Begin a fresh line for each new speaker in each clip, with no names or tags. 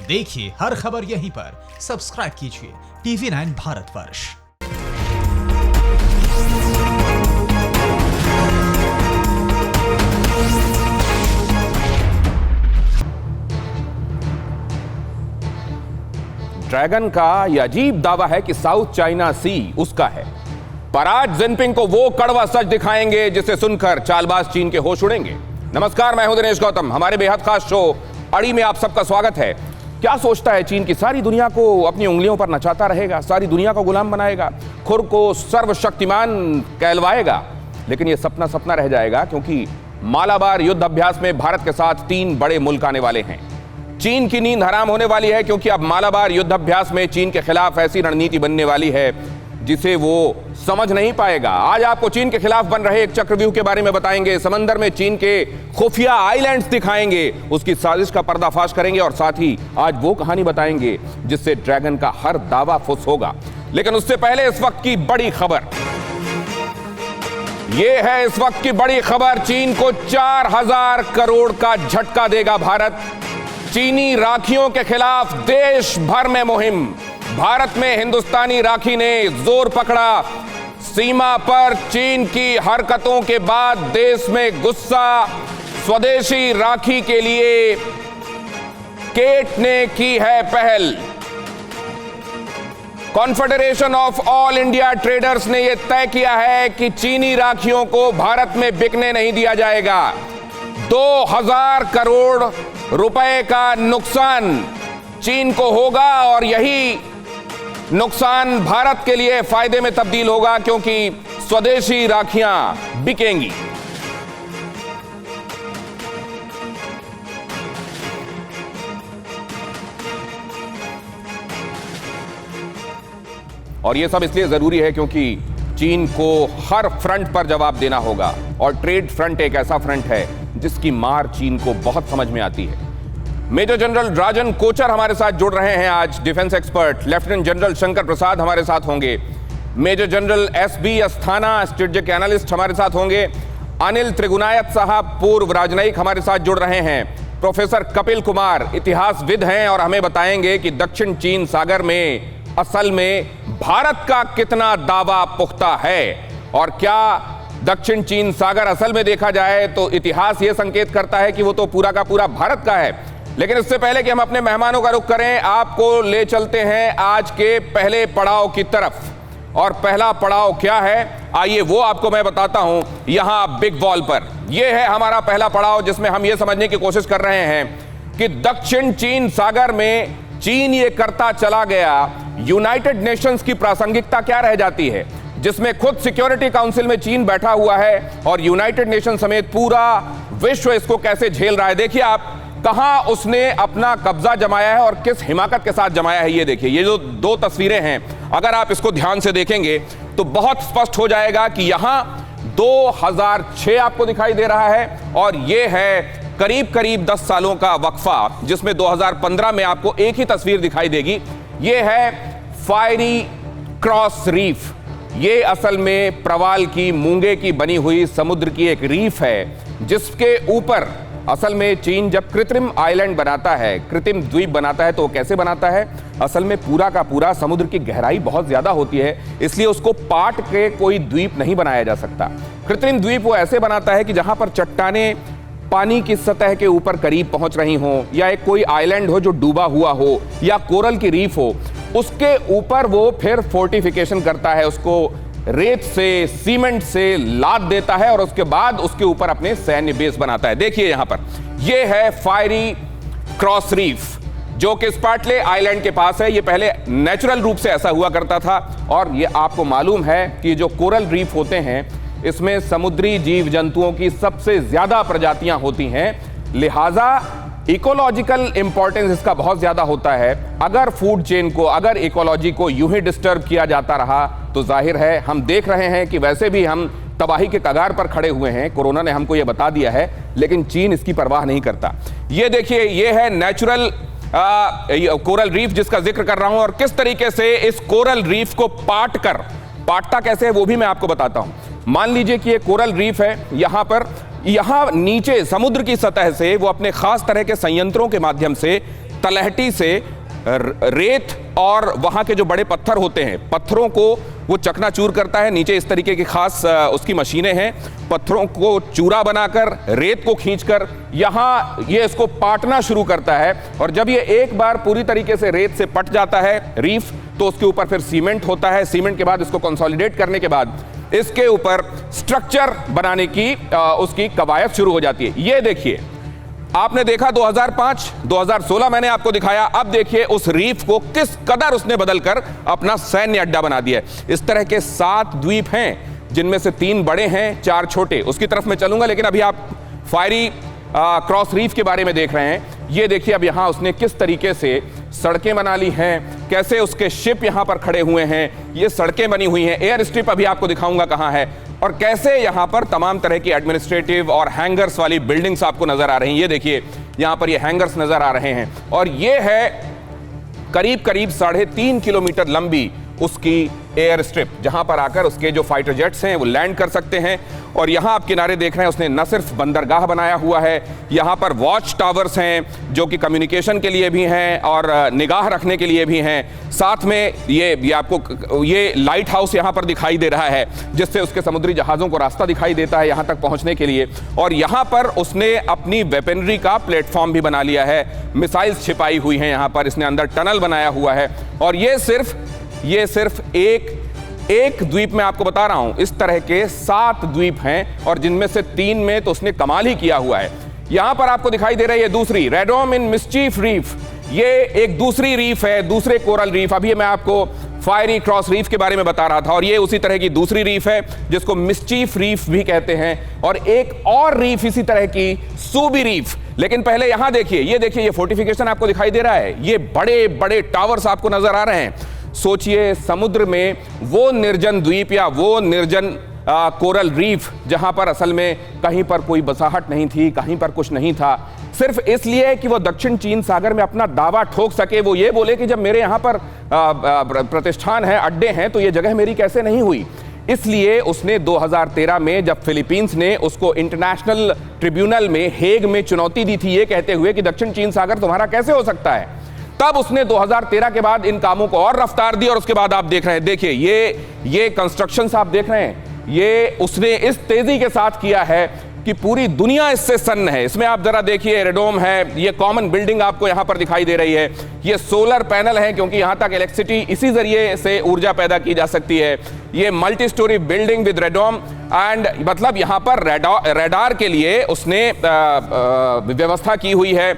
देखिए हर खबर यहीं पर। सब्सक्राइब कीजिए TV9 भारतवर्ष।
ड्रैगन का यह अजीब दावा है कि साउथ चाइना सी उसका है, पर आज जिनपिंग को वो कड़वा सच दिखाएंगे जिसे सुनकर चालबाज चीन के होश उड़ेंगे। नमस्कार, मैं हूं दिनेश गौतम। हमारे बेहद खास शो अड़ी में आप सबका स्वागत है। क्या सोचता है चीन की सारी दुनिया को अपनी उंगलियों पर नचाता रहेगा, सारी दुनिया को गुलाम बनाएगा, खुद को सर्वशक्तिमान कहलवाएगा। लेकिन यह सपना सपना रह जाएगा, क्योंकि मालाबार युद्ध अभ्यास में भारत के साथ 3 बड़े मुल्क आने वाले हैं। चीन की नींद हराम होने वाली है, क्योंकि अब मालाबार युद्ध अभ्यास में चीन के खिलाफ ऐसी रणनीति बनने वाली है जिसे वो समझ नहीं पाएगा। आज आपको चीन के खिलाफ बन रहे एक चक्रव्यूह के बारे में बताएंगे, समंदर में चीन के खुफिया आइलैंड्स दिखाएंगे, उसकी साजिश का पर्दाफाश करेंगे और साथ ही आज वो कहानी बताएंगे जिससे ड्रैगन का हर दावा फुस होगा। लेकिन उससे पहले इस वक्त की बड़ी खबर यह है। इस वक्त की बड़ी खबर, चीन को 4000 करोड़ का झटका देगा भारत। चीनी राखियों के खिलाफ देश भर में मुहिम। भारत में हिंदुस्तानी राखी ने जोर पकड़ा। सीमा पर चीन की हरकतों के बाद देश में गुस्सा। स्वदेशी राखी के लिए केट ने की है पहल। Confederation of all India traders ने यह तय किया है कि चीनी राखियों को भारत में बिकने नहीं दिया जाएगा। 2000 करोड़ रुपए का नुकसान चीन को होगा और यही नुकसान भारत के लिए फायदे में तब्दील होगा, क्योंकि स्वदेशी राखियां बिकेंगी। और यह सब इसलिए जरूरी है क्योंकि चीन को हर फ्रंट पर जवाब देना होगा, और ट्रेड फ्रंट एक ऐसा फ्रंट है जिसकी मार चीन को बहुत समझ में आती है। मेजर जनरल राजन कोचर हमारे साथ जुड़ रहे हैं आज, defence expert. Lieutenant general Shankar Prasad हमारे साथ होंगे। Major general SB Asthana strategic analyst हमारे साथ होंगे। अनिल त्रिगुनायत साहब पूर्व राजनयिक हमारे साथ जुड़ रहे हैं। प्रोफेसर कपिल कुमार इतिहासविद हैं और हमें बताएंगे कि दक्षिण चीन सागर में असल में भारत का कितना दावा पुख्ता है, और क्या दक्षिण चीन सागर असल में देखा जाए तो इतिहास यह संकेत करता है कि वो तो पूरा का पूरा भारत का है। लेकिन इससे पहले कि हम अपने मेहमानों का रुख करें, आपको ले चलते हैं आज के पहले पड़ाव की तरफ। और पहला पड़ाव क्या है, आइए वो आपको मैं बताता हूं यहां बिग वॉल पर। यह है हमारा पहला पड़ाव, जिसमें हम यह समझने की कोशिश कर रहे हैं कि दक्षिण चीन सागर में चीन ये करता चला गया, यूनाइटेड नेशंस की प्रासंगिकता क्या रह जाती है, जिसमें खुद सिक्योरिटी काउंसिल में चीन बैठा हुआ है और यूनाइटेड नेशन समेत पूरा विश्व इसको कैसे झेल रहा है। देखिए आप कहां उसने अपना कब्जा जमाया है और किस हिमाकत के साथ जमाया है। ये देखिए, ये जो 2 तस्वीरें हैं, अगर आप इसको ध्यान से देखेंगे तो बहुत स्पष्ट हो जाएगा कि यहां 2006 आपको दिखाई दे रहा है, और ये है करीब करीब 10 सालों का वक्फा, जिसमें 2015 में आपको एक ही तस्वीर दिखाई देगी। ये है फायरी क्रॉस रीफ। ये असल में प्रवाल की मूंगे की बनी हुई समुद्र की एक रीफ है, जिसके ऊपर असल में चीन जब कृत्रिम आइलैंड बनाता है, कृत्रिम द्वीप बनाता है, तो वो कैसे बनाता है, असल में पूरा का पूरा समुद्र की गहराई बहुत ज्यादा होती है, इसलिए उसको पाट के कोई द्वीप नहीं बनाया जा सकता। कृत्रिम द्वीप वो ऐसे बनाता है कि जहां पर चट्टानें पानी की सतह के ऊपर करीब पहुंच रही हों, या एक कोई आइलैंड हो जो डूबा हुआ हो, या कोरल की रीफ हो, उसके ऊपर वो फिर फोर्टिफिकेशन करता है, उसको रेत से सीमेंट से लाद देता है और उसके बाद उसके ऊपर अपने सैन्य बेस बनाता है। देखिए यहां पर यह है फायरी क्रॉस रीफ, जो कि स्पार्टले आइलैंड के पास है। यह पहले नेचुरल रूप से ऐसा हुआ करता था, और यह आपको मालूम है कि जो कोरल रीफ होते हैं इसमें समुद्री जीव जंतुओं की सबसे ज्यादा प्रजातियां होती हैं, लिहाजा इकोलॉजिकल इंपॉर्टेंस इसका बहुत ज्यादा होता है। अगर फूड चेन को, अगर इकोलॉजी को यूं ही डिस्टर्ब किया जाता रहा तो जाहिर है, हम देख रहे हैं कि वैसे भी हम तबाही के कगार पर खड़े हुए हैं, कोरोना ने हमको यह बता दिया है, लेकिन चीन इसकी परवाह नहीं करता। ये देखिए, ये है नेचुरल कोरल रीफ जिसका जिक्र कर रहा हूं, और किस तरीके से इस कोरल रीफ को पाटता कैसे है वो भी मैं आपको बताता हूं। मान लीजिए कि ये कोरल रीफ है, यहां नीचे समुद्र की सतह से वो अपने खास तरह के संयंत्रों के माध्यम से तलहटी से रेत और वहां के जो बड़े पत्थर होते हैं, पत्थरों को वो चकनाचूर करता है। नीचे इस तरीके की खास उसकी मशीनें हैं, पत्थरों को चूरा बनाकर रेत को खींचकर यहां ये इसको पाटना शुरू करता है। और जब ये एक बार पूरी तरीके से रेत से पट जाता है रीफ, तो उसके ऊपर फिर सीमेंट होता है। सीमेंट के बाद इसको कंसोलिडेट करने के बाद इसके ऊपर स्ट्रक्चर बनाने की उसकी कवायद शुरू हो जाती है। ये देखिए, आपने देखा 2005, 2016 मैंने आपको दिखाया। अब देखिए उस रीफ को किस कदर उसने बदलकर अपना सैन्य अड्डा बना दिया है। इस तरह के 7 द्वीप हैं, जिनमें से 3 बड़े हैं, 4 छोटे। उसकी तरफ मैं चलूंगा, लेकिन अभी आप फायरी क्रॉस रीफ के बारे में देख रहे हैं। ये देखिए अब यहां उसने किस तरीके से सड़कें बना ली हैं, कैसे उसके शिप यहां पर खड़े हुए हैं, ये सड़कें बनी हुई हैं। एयर स्ट्रिप अभी आपको दिखाऊंगा कहां है, और कैसे यहां पर तमाम तरह की एडमिनिस्ट्रेटिव और हैंगर्स वाली बिल्डिंग्स आपको नजर आ रही हैं। ये देखिए यहां पर ये हैंगर्स नजर आ रहे हैं, और ये है करीब करीब 3.5 किलोमीटर लंबी उसकी एयर स्ट्रिप, जहां पर आकर उसके जो फाइटर जेट्स हैं वो लैंड कर सकते हैं। और यहां आप किनारे देख रहे हैं, उसने न सिर्फ बंदरगाह बनाया हुआ है, यहां पर वॉच टावर्स हैं जो कि कम्युनिकेशन के लिए भी हैं और निगाह रखने के लिए भी हैं। साथ में ये आपको ये लाइट हाउस यहां पर दिखाई दे रहा है, जिससे उसके समुद्री जहाज़ों को रास्ता दिखाई देता है यहां तक पहुंचने के लिए। और यहां पर उसने अपनी वेपनरी का प्लेटफॉर्म भी बना लिया है, मिसाइल्स छिपाई हुई हैं यहां पर, इसने अंदर टनल बनाया हुआ है। और ये सिर्फ एक द्वीप में आपको बता रहा हूं, इस तरह के 7 द्वीप हैं, और जिनमें से 3 में तो उसने कमाल ही किया हुआ है। यहां पर आपको दिखाई दे रही है दूसरी रेडोम इन मिस्चीफ रीफ। ये एक दूसरी रीफ है, दूसरे कोरल रीफ। अभी मैं आपको फायरी क्रॉस रीफ के बारे में बता रहा था, और ये उसी तरह की दूसरी रीफ है जिसको मिस्चीफ रीफ भी कहते हैं। और एक और रीफ इसी तरह की सूबी रीफ। लेकिन पहले यहां देखिए, ये देखिए, ये फोर्टिफिकेशन आपको दिखाई दे रहा है, ये बड़े बड़े टावर्स आपको नजर आ रहे हैं। सोचिए समुद्र में वो निर्जन द्वीप या वो निर्जन कोरल रीफ, जहां पर असल में कहीं पर कोई बसाहट नहीं थी, कहीं पर कुछ नहीं था, सिर्फ इसलिए कि वो दक्षिण चीन सागर में अपना दावा ठोक सके। वो ये बोले कि जब मेरे यहां पर प्रतिष्ठान है, अड्डे हैं, तो ये जगह मेरी कैसे नहीं हुई। इसलिए उसने 2013 में जब फिलीपींस ने उसको इंटरनेशनल ट्रिब्यूनल में हेग में चुनौती दी थी, ये कहते हुए कि दक्षिण चीन सागर तुम्हारा कैसे हो सकता है, तब उसने 2013 के बाद इन कामों को और रफ्तार दी। और उसके बाद आप देख रहे हैं, देखिए ये कंस्ट्रक्शंस आप देख रहे हैं, ये उसने इस तेजी के साथ किया है कि पूरी दुनिया इससे सन्न है। इसमें आप जरा देखिए, रेडोम है, ये कॉमन बिल्डिंग आपको यहां पर दिखाई दे रही है, ये सोलर पैनल है, क्योंकि यहां तक इलेक्ट्रिसिटी इसी जरिए से ऊर्जा पैदा की जा सकती है। ये multi storey building with radome, and मतलब यहां पर रेडार के लिए उसने व्यवस्था की हुई है,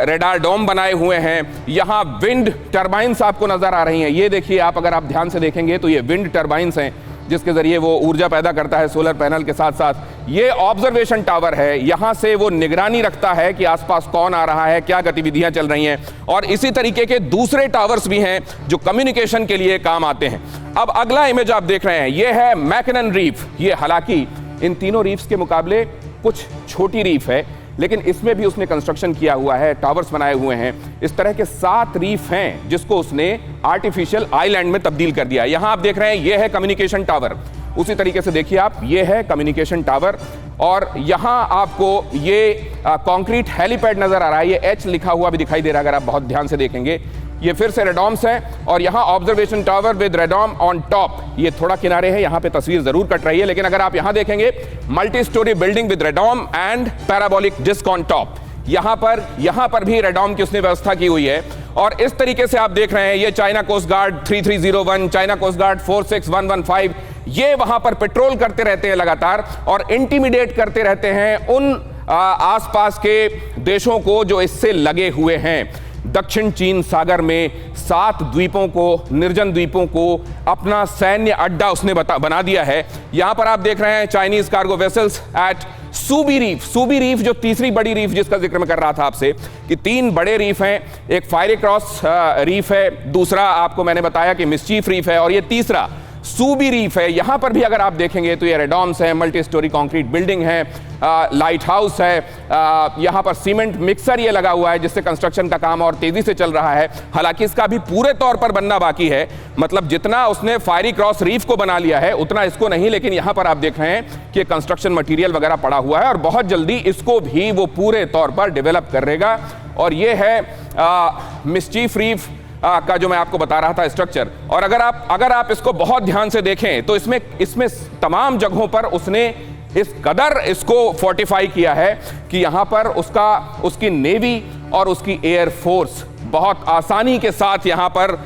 रेडार डोम बनाए हुए हैं। यहां विंड टर्बाइंस आपको नजर आ रही हैं, ये देखिए आप, अगर आप ध्यान से देखेंगे तो ये विंड टर्बाइंस हैं जिसके जरिए वो ऊर्जा पैदा करता है सोलर पैनल के साथ साथ। ये ऑब्जर्वेशन टावर है, यहां से वो निगरानी रखता है कि आसपास कौन आ रहा है, क्या गतिविधियां चल रही हैं। और इसी तरीके के दूसरे टावर्स भी हैं जो कम्युनिकेशन के लिए काम आते हैं। अब अगला इमेज आप देख रहे हैं, ये है मैकनन रीफ। ये हालांकि इन तीनों रीफ्स के मुकाबले कुछ छोटी रीफ है, लेकिन इसमें भी उसने कंस्ट्रक्शन किया हुआ है, टावर्स बनाए हुए हैं। इस तरह के 7 रीफ हैं जिसको उसने आर्टिफिशियल आइलैंड में तब्दील कर दिया। यहां आप देख रहे हैं, ये है कम्युनिकेशन टावर। उसी तरीके से देखिए आप, ये है कम्युनिकेशन टावर, और यहां आपको ये कंक्रीट हेलीपैड नजर आ रहा है, ये एच लिखा हुआ भी दिखाई दे रहा है अगर आप बहुत ध्यान से देखेंगे। ये फिर से रेडोम्स है, और यहां observation tower with radome on top. ये थोड़ा किनारे है, यहां पे तस्वीर जरूर कट रही है, लेकिन अगर आप यहां देखेंगे, multi storey building with radome and parabolic disc on top. यहां पर भी रेडोम की उसने व्यवस्था की हुई है। और इस तरीके से आप देख रहे हैं, ये China coast guard 3301, China coast guard 46115, ये वहां पर पेट्रोल करते रहते हैं लगातार और इंटिमिडेट करते रहते हैं उन आसपास के देशों को जो इससे लगे हुए हैं। दक्षिण चीन सागर में 7 द्वीपों को, निर्जन द्वीपों को अपना सैन्य अड्डा उसने बना दिया है। यहां पर आप देख रहे हैं Chinese cargo vessels at Subi Reef. Subi Reef जो तीसरी बड़ी रीफ जिसका जिक्र मैं कर रहा था आपसे, कि 3 बड़े रीफ हैं, एक फायरी क्रॉस रीफ है, दूसरा आपको मैंने बताया कि मिस्चीफ रीफ है, और ये तीसरा सूबी रीफ है। यहां पर भी अगर आप देखेंगे तो ये रेडोम्स है, मल्टी स्टोरी कंक्रीट बिल्डिंग है, लाइट हाउस है, यहां पर सीमेंट मिक्सर ये लगा हुआ है जिससे कंस्ट्रक्शन का काम और तेजी से चल रहा है। हालांकि इसका भी पूरे तौर पर बनना बाकी है, मतलब जितना उसने फायरी क्रॉस रीफ को बना लिया है उतना इसको नहीं, लेकिन यहां पर आप देख रहे हैं कि कंस्ट्रक्शन मटेरियल वगैरह पड़ा हुआ है और बहुत जल्दी इसको भी वो पूरे तौर पर डेवलप करेगा। और ये है मिस्चीफ रीफ का जो मैं आपको बता रहा था स्ट्रक्चर, और अगर आप इसको बहुत ध्यान से देखें तो इसमें तमाम जगहों पर उसने इस कदर इसको फोर्टिफाई किया है कि यहां पर उसकी नेवी और उसकी एयर फोर्स बहुत आसानी के साथ यहां पर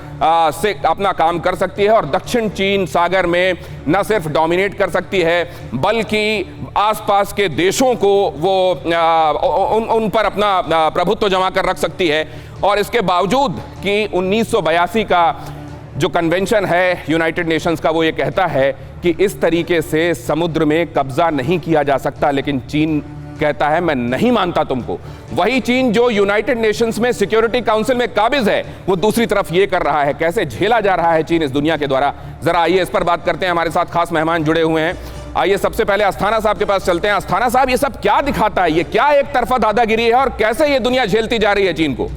से अपना काम कर सकती है और दक्षिण चीन सागर में न सिर्फ डोमिनेट कर सकती है बल्कि आसपास के देशों को वो उन पर अपना प्रभुत्व जमा कर रख सकती है। और इसके बावजूद कि 1982 का जो कन्वेंशन है यूनाइटेड नेशंस का, वो ये कहता है कि इस तरीके से समुद्र में कब्जा नहीं किया जा सकता, लेकिन चीन कहता है मैं नहीं मानता तुमको। वही चीन जो यूनाइटेड नेशंस में सिक्योरिटी काउंसिल में काबिज है, वो दूसरी तरफ ये कर रहा है। कैसे झेला जा रहा है चीन इस दुनिया के द्वारा, जरा आइए इस पर बात करते हैं। हमारे साथ खास मेहमान जुड़े हुए हैं। आइए सबसे पहले अस्थाना साहब के पास चलते हैं। अस्थाना साहब, ये सब क्या दिखाता है? ये क्या एक तरफा दादागिरी है और कैसे ये दुनिया झेलती जा रही है चीन को?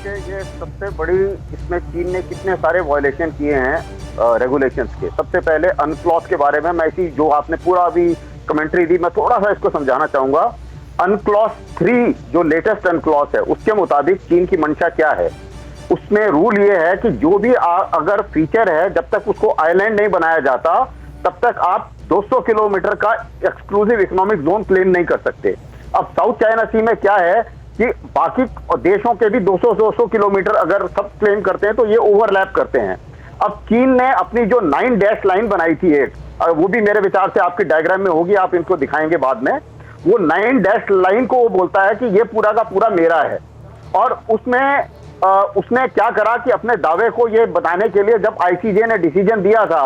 ये सबसे बड़ी, इसमें चीन ने कितने सारे वायलेशन किए हैं रेगुलेशंस के। सबसे पहले अनक्लॉज के बारे में मैं इसी जो आपने पूरा अभी कमेंट्री दी, मैं थोड़ा सा इसको समझाना चाहूंगा। अनक्लॉज 3 जो लेटेस्ट अनक्लॉज है, उसके मुताबिक चीन की मंशा क्या है, उसमें रूल ये है कि जो भी अगर फीचर है, जब तक उसको आइलैंड नहीं बनाया जाता तब तक आप 200 किलोमीटर का एक्सक्लूसिव इकोनॉमिक जोन क्लेम नहीं कर सकते। अब साउथ चाइना सी में क्या है कि बाकी देशों के भी 200 किलोमीटर अगर सब क्लेम करते हैं तो ये ओवरलैप करते हैं। अब चीन ने अपनी जो 9 डैश लाइन बनाई थी एक, वो भी मेरे विचार से आपकी डायग्राम में होगी, आप इनको दिखाएंगे बाद में। वो 9 डैश लाइन को वो बोलता है कि ये पूरा का पूरा मेरा है। और उसने क्या करा कि अपने दावे को ये बताने के लिए, जब आईसीजे ने डिसीजन दिया था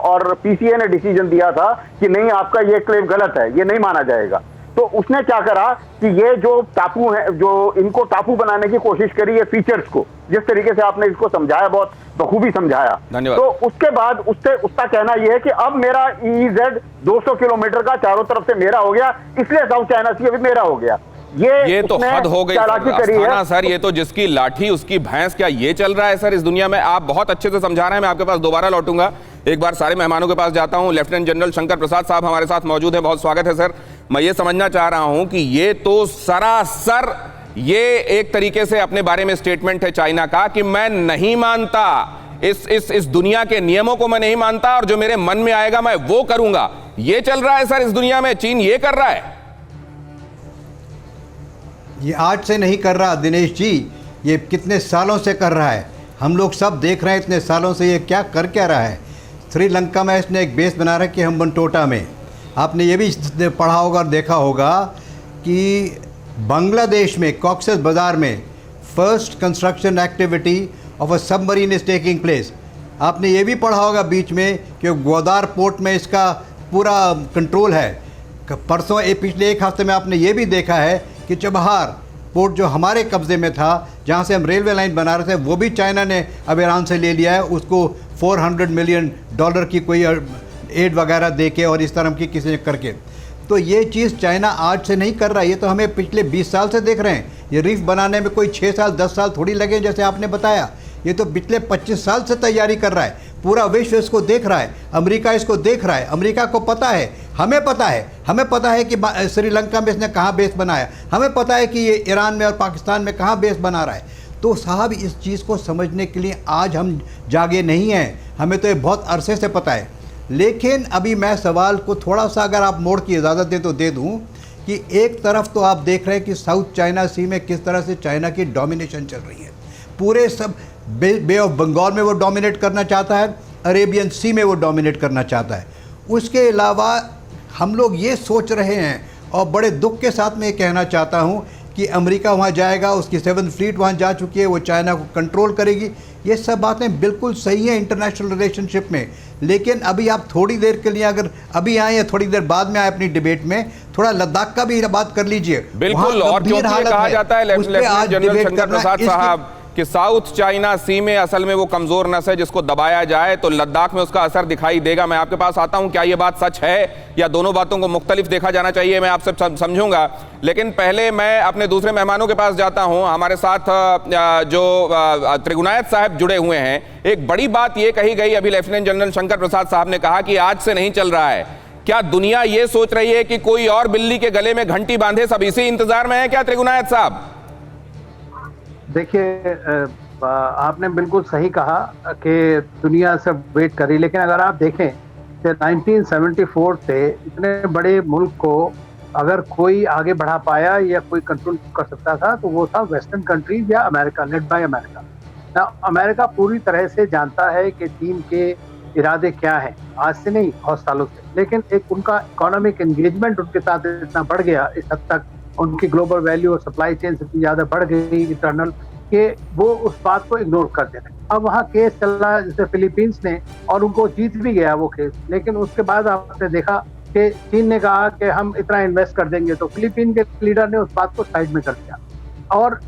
और पीसीए ने डिसीजन दिया था कि नहीं आपका ये क्लेम गलत है, ये नहीं माना जाएगा, तो उसने क्या करा कि ये जो टापू है, जो इनको टापू बनाने की कोशिश करी, ये फीचर्स को, जिस तरीके से आपने इसको समझाया, बहुत बखूबी समझाया। तो उसके बाद उसका कहना यह है कि अब मेरा EEZ 200 किलोमीटर का चारों तरफ से मेरा हो गया, इसलिए साउथ चाइना सी अभी मेरा हो गया। ये तो हद हो गई अस्थाना सर, ये तो जिसकी लाठी उसकी भैंस, क्या ये चल रहा है सर इस दुनिया में? आप बहुत अच्छे से समझा रहे हैं, मैं आपके पास दोबारा लौटूंगा। एक बार सारे मेहमानों के पास जाता हूं। लेफ्टिनेंट जनरल शंकर प्रसाद साहब हमारे साथ मौजूद है, बहुत स्वागत है सर। मैं ये समझना चाह रहा हूं कि ये तो सरासर ये एक तरीके से अपने बारे में स्टेटमेंट है चाइना का कि मैं नहीं मानता, इस दुनिया के नियमों को मैं नहीं मानता और जो मेरे मन में आएगा मैं वो करूंगा। ये चल रहा है सर इस दुनिया में, चीन ये कर रहा है।
ये आज से नहीं कर रहा दिनेश जी, ये कितने सालों से कर रहा है। हम लोग सब देख रहे हैं इतने सालों से ये क्या कर क्या रहा है। श्रीलंका में इसने एक बेस बना रखी है हम्बनटोटा में। आपने ये भी पढ़ा होगा और देखा होगा कि बांग्लादेश में कॉक्सेस बाज़ार में first construction activity of a submarine is taking place. आपने ये भी पढ़ा होगा बीच में कि ग्वादार पोर्ट में इसका पूरा कंट्रोल है। परसों पिछले एक हफ्ते में आपने ये भी देखा है कि चबहार पोर्ट जो हमारे कब्ज़े में था, जहाँ से हम रेलवे लाइन बना रहे थे, वो भी चाइना ने अब ईरान से ले लिया है। उसको $400 मिलियन की कोई एड वगैरह दे के और इस तरह की किसी ने करके। तो ये चीज़ चाइना आज से नहीं कर रहा है, ये तो हमें पिछले 20 साल से देख रहे हैं। ये रीफ बनाने में कोई 6 साल 10 साल थोड़ी लगे जैसे आपने बताया। ये तो पिछले 25 साल से तैयारी कर रहा है। पूरा विश्व इसको देख रहा है, अमेरिका इसको देख रहा है। अमेरिका को पता है, हमें पता है कि श्रीलंका में इसने कहाँ बेस बनाया, हमें पता है कि ये ईरान में और पाकिस्तान में कहाँ बेस बना रहा है। तो साहब इस चीज़ को समझने के लिए आज हम जागे नहीं हैं, हमें तो ये बहुत अरसे से पता है। लेकिन अभी मैं सवाल को थोड़ा सा अगर आप मोड़ की इजाज़त दें तो दे दूँ कि एक तरफ तो आप देख रहे हैं कि साउथ चाइना सी में किस तरह से चाइना की डोमिनेशन चल रही है। पूरे सब बे ऑफ बंगाल में वो डोमिनेट करना चाहता है, अरेबियन सी में वो डोमिनेट करना चाहता है। उसके अलावा हम लोग ये सोच रहे हैं, और बड़े दुख के साथ मैं ये कहना चाहता हूँ कि अमेरिका वहाँ जाएगा, उसकी 7th फ्लीट वहाँ जा चुकी है, वो चाइना को कंट्रोल करेगी। ये सब बातें बिल्कुल सही हैं इंटरनेशनल रिलेशनशिप में। लेकिन अभी आप थोड़ी देर के लिए अगर अभी आए या थोड़ी देर बाद में आए अपनी डिबेट में, थोड़ा लद्दाख का भी बात कर लीजिए।
बिल्कुल, और क्योंकि कहा जाता है लेफ्टिनेंट जनरल शंकर प्रसाद साहब कि साउथ चाइना सी में असल में वो कमजोर नस है जिसको दबाया जाए तो लद्दाख में उसका असर दिखाई देगा। मैं आपके पास आता हूं, क्या ये बात सच है या दोनों बातों को मुख्तलिफ देखा जाना चाहिए, मैं आपसे समझूंगा। लेकिन पहले मैं अपने दूसरे मेहमानों के पास जाता हूं। हमारे साथ जो त्रिगुनायत साहब जुड़े हुए हैं। एक बड़ी बात ये कही गई, अभी लेफ्टिनेंट जनरल शंकर प्रसाद साहब ने कहा कि आज से नहीं चल रहा है। क्या दुनिया ये सोच रही है कि कोई और बिल्ली के गले में घंटी बांधे, सब इसी इंतजार में है क्या त्रिगुनायत साहब?
देखिए, आपने बिल्कुल सही कहा कि दुनिया सब वेट कर रही, लेकिन अगर आप देखें कि 1974 से इतने बड़े मुल्क को अगर कोई आगे बढ़ा पाया या कोई कंट्रोल कर सकता था तो वो था वेस्टर्न कंट्रीज या America, led by America. America पूरी तरह से जानता है कि चीन के इरादे क्या हैं, आज से नहीं बहुत सालों से, लेकिन एक उनका इकोनॉमिक एंगेजमेंट उनके साथ इतना बढ़ गया इस हद तक, उनकी ग्लोबल वैल्यू और सप्लाई चेन इतनी ज्यादा बढ़ गई इंटरनल, कि वो उस बात को इग्नोर कर दे रहे हैं। अब वहाँ केस चल रहा है जैसे फिलीपींस ने, और उनको जीत भी गया वो केस, लेकिन उसके बाद आपने देखा कि चीन ने कहा कि हम इतना इन्वेस्ट कर देंगे, तो फिलीपीन के लीडर ने उस बात को साइड में कर दिया और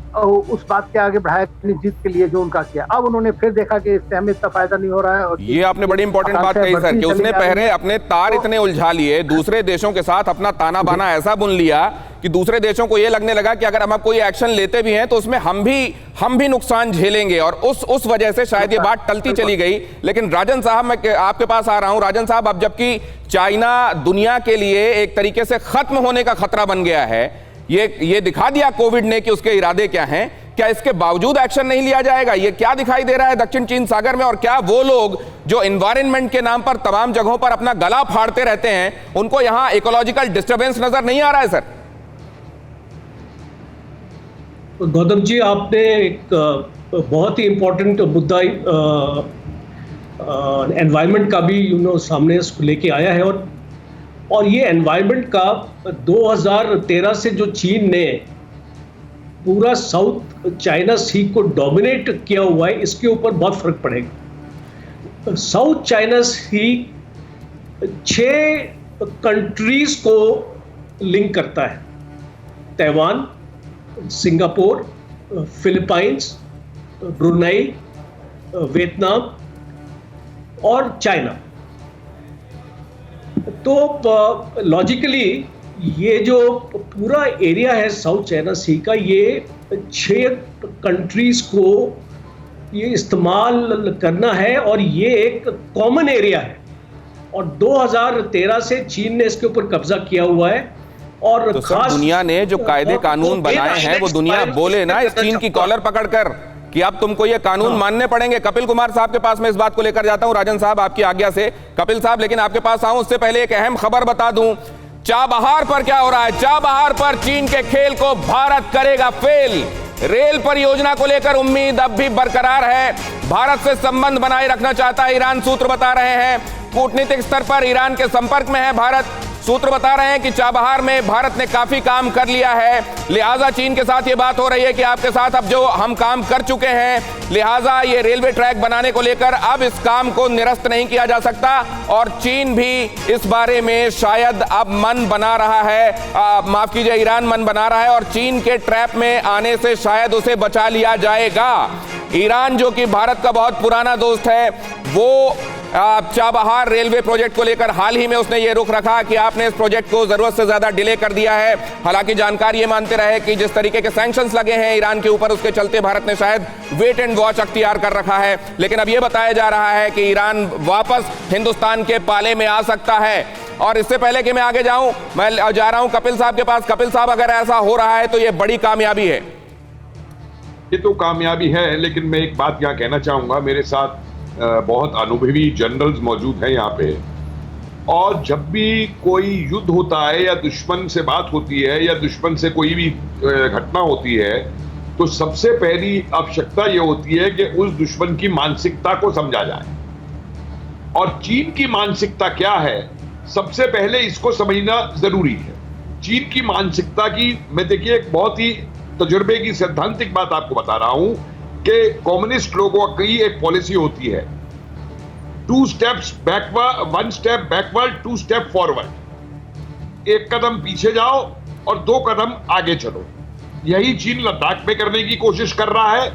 उस बात के आगे बढ़ाया अपनी जीत के लिए जो उनका किया। अब उन्होंने फिर देखा कि इससे हमें इतना फायदा नहीं हो रहा है। और
ये आपने बड़ी इंपॉर्टेंट बात कही सर कि उसने पहले अपने तार इतने उलझा लिए, दूसरे देशों के साथ अपना ताना बाना ऐसा बुन लिया कि दूसरे देशों को ये लगने लगा कि अगर हम अब कोई एक्शन लेते भी हैं तो उसमें हम भी नुकसान झेलेंगे, और उस वजह से शायद ये बात टलती चली गई। लेकिन राजन साहब, मैं आपके पास आ रहा हूं। राजन साहब, अब जबकि चाइना दुनिया के लिए एक तरीके से खत्म होने का खतरा बन गया है, ये दिखा दिया कोविड ने कि उसके इरादे क्या हैं, क्या इसके बावजूद एक्शन नहीं लिया जाएगा? ये क्या दिखाई दे रहा है दक्षिण चीन सागर में? और क्या वो लोग जो एनवायरनमेंट के नाम पर तमाम जगहों पर अपना गला फाड़ते रहते हैं, उनको यहां इकोलॉजिकल डिस्टर्बेंस नजर नहीं आ रहा है सर?
गौतम जी, आपने एक बहुत ही इंपॉर्टेंट मुद्दा एनवायरनमेंट का भी सामने लेके आया है। और ये एनवायरनमेंट का 2013 से जो चीन ने पूरा साउथ चाइना सी को डोमिनेट किया हुआ है, इसके ऊपर बहुत फर्क पड़ेगा। साउथ चाइना सी 6 कंट्रीज को लिंक करता है: Taiwan, Singapore, Philippines, Brunei, Vietnam और चाइना। तो लॉजिकली ये जो पूरा एरिया है साउथ चाइना सी का, ये 6 कंट्रीज को ये इस्तेमाल करना है और ये एक कॉमन एरिया है। और 2013 से चीन ने इसके ऊपर कब्जा किया हुआ है। और
तो खास दुनिया ने जो कायदे कानून बनाए हैं, वो दुनिया बोले ना इस चीन की कॉलर पकड़कर कि अब तुमको ये कानून मानने पड़ेंगे। कपिल कुमार साहब के पास मैं इस बात को लेकर जाता हूं, राजन साहब आपकी आज्ञा से। कपिल साहब, लेकिन आपके पास आऊं उससे पहले एक अहम खबर बता दूं। चाबहार पर क्या हो रहा है? चाबहार पर चीन के खेल को भारत करेगा फेल। रेल परियोजना को लेकर उम्मीद अब भी बरकरार है। भारत से संबंध बनाए रखना चाहता है ईरान, सूत्र बता रहे हैं। कूटनीतिक स्तर पर ईरान के संपर्क में है भारत। सूत्र बता रहे हैं कि चाबहार में भारत ने काफी काम कर लिया है, लिहाजा चीन के साथ ये बात हो रही है कि आपके साथ अब जो हम काम कर चुके हैं, लिहाजा ये रेलवे ट्रैक बनाने को लेकर अब इस काम को निरस्त नहीं किया जा सकता। और चीन भी इस बारे में शायद अब मन बना रहा है, माफ कीजिए, ईरान मन बना रहा है और चीन के ट्रैप में आने से शायद उसे बचा लिया जाएगा। ईरान जो कि भारत का बहुत पुराना दोस्त है, वो चाबहार रेलवे प्रोजेक्ट को लेकर हाल ही में उसने ये रुख रखा कि आपने इस प्रोजेक्ट को जरूरत से ज्यादा डिले कर दिया है। हालांकि जानकार ये मानते रहे कि जिस तरीके के सैंक्शंस लगे हैं ईरान के ऊपर, उसके चलते भारत ने शायद वेट एंड वॉच अख्तियार कर रखा है। लेकिन अब ये बताया जा रहा है कि ईरान वापस हिंदुस्तान के पाले में आ सकता है। और इससे पहले कि मैं आगे जाऊं, मैं जा रहा हूं कपिल साहब के पास। कपिल साहब, अगर ऐसा हो रहा है तो ये बड़ी कामयाबी है।
ये तो कामयाबी है, लेकिन मैं एक बात यहाँ कहना चाहूंगा। मेरे साथ बहुत अनुभवी जनरल्स मौजूद हैं यहाँ पे, और जब भी कोई युद्ध होता है या दुश्मन से बात होती है या दुश्मन से कोई भी घटना होती है, तो सबसे पहली आवश्यकता ये होती है कि उस दुश्मन की मानसिकता को समझा जाए। और चीन की मानसिकता क्या है, सबसे पहले इसको समझना जरूरी है। चीन की मानसिकता की मैं देखिए एक बहुत ही तजुर्बे की सैद्धांतिक बात आपको बता रहा हूं कि कम्युनिस्ट लोगों की एक पॉलिसी होती है, 2 steps backward, 1 step backward, 2 step forward. 1 कदम पीछे जाओ और 2 कदम आगे चलो। यही चीन लद्दाख में करने की कोशिश कर रहा है,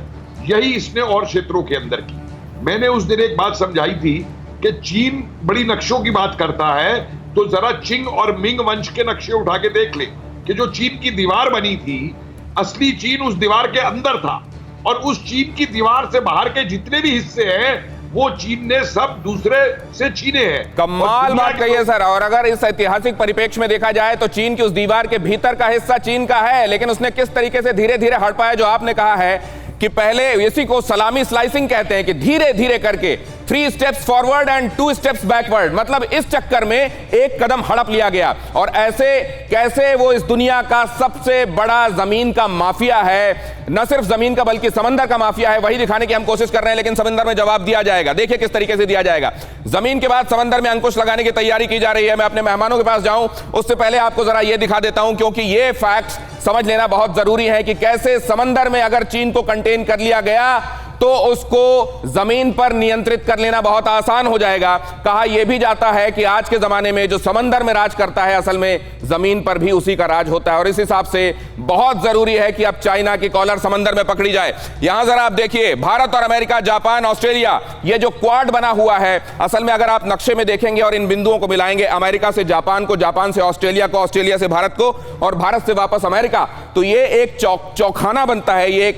यही इसने और क्षेत्रों के अंदर की। मैंने उस दिन एक बात समझाई थी कि चीन बड़ी नक्शों की बात करता है, तो जरा चिंग और मिंग वंश के नक्शे उठा के देख ले कि जो चीन की दीवार बनी थी, असली चीन उस दीवार के अंदर था, और उस चीन की दीवार से बाहर के जितने भी हिस्से हैं वो चीन ने सब दूसरे से छीने हैं।
कमाल बात कही है सर। और अगर इस ऐतिहासिक परिप्रेक्ष्य में देखा जाए तो चीन की उस दीवार के भीतर का हिस्सा चीन का है, लेकिन उसने किस तरीके से धीरे धीरे हड़पाया, जो आपने कहा है कि पहले इसी को सलामी स्लाइसिंग कहते हैं कि धीरे धीरे करके 3 steps forward and 2 steps backward, मतलब इस चक्कर में एक कदम हड़प लिया गया। और ऐसे कैसे वो इस दुनिया का सबसे बड़ा जमीन का माफिया है, न सिर्फ जमीन का बल्कि समंदर का माफिया है, वही दिखाने की हम कोशिश कर रहे हैं। लेकिन समंदर में जवाब दिया जाएगा, देखिए किस तरीके से दिया जाएगा। जमीन के बाद समंदर में अंकुश लगाने की तैयारी की जा रही है। मैं अपने मेहमानों के पास जाऊं उससे पहले आपको जरा यह दिखा देता हूं, क्योंकि ये फैक्ट्स समझ लेना बहुत जरूरी है कि कैसे समंदर में अगर चीन को कंटेन कर लिया गया तो उसको जमीन पर नियंत्रित कर लेना बहुत आसान हो जाएगा। कहा यह भी जाता है कि आज के जमाने में जो समंदर में राज करता है असल में जमीन पर भी उसी का राज होता है। और इस हिसाब से बहुत जरूरी है कि अब चाइना की कॉलर समंदर में पकड़ी जाए। यहां जरा आप देखिए, भारत और अमेरिका, जापान, ऑस्ट्रेलिया, ये जो क्वाड बना हुआ है, असल में अगर आप नक्शे में देखेंगे और इन बिंदुओं को मिलाएंगे, अमेरिका से जापान को, जापान से ऑस्ट्रेलिया को, ऑस्ट्रेलिया से भारत को और भारत से वापस अमेरिका, तो ये एक चौखाना बनता है, ये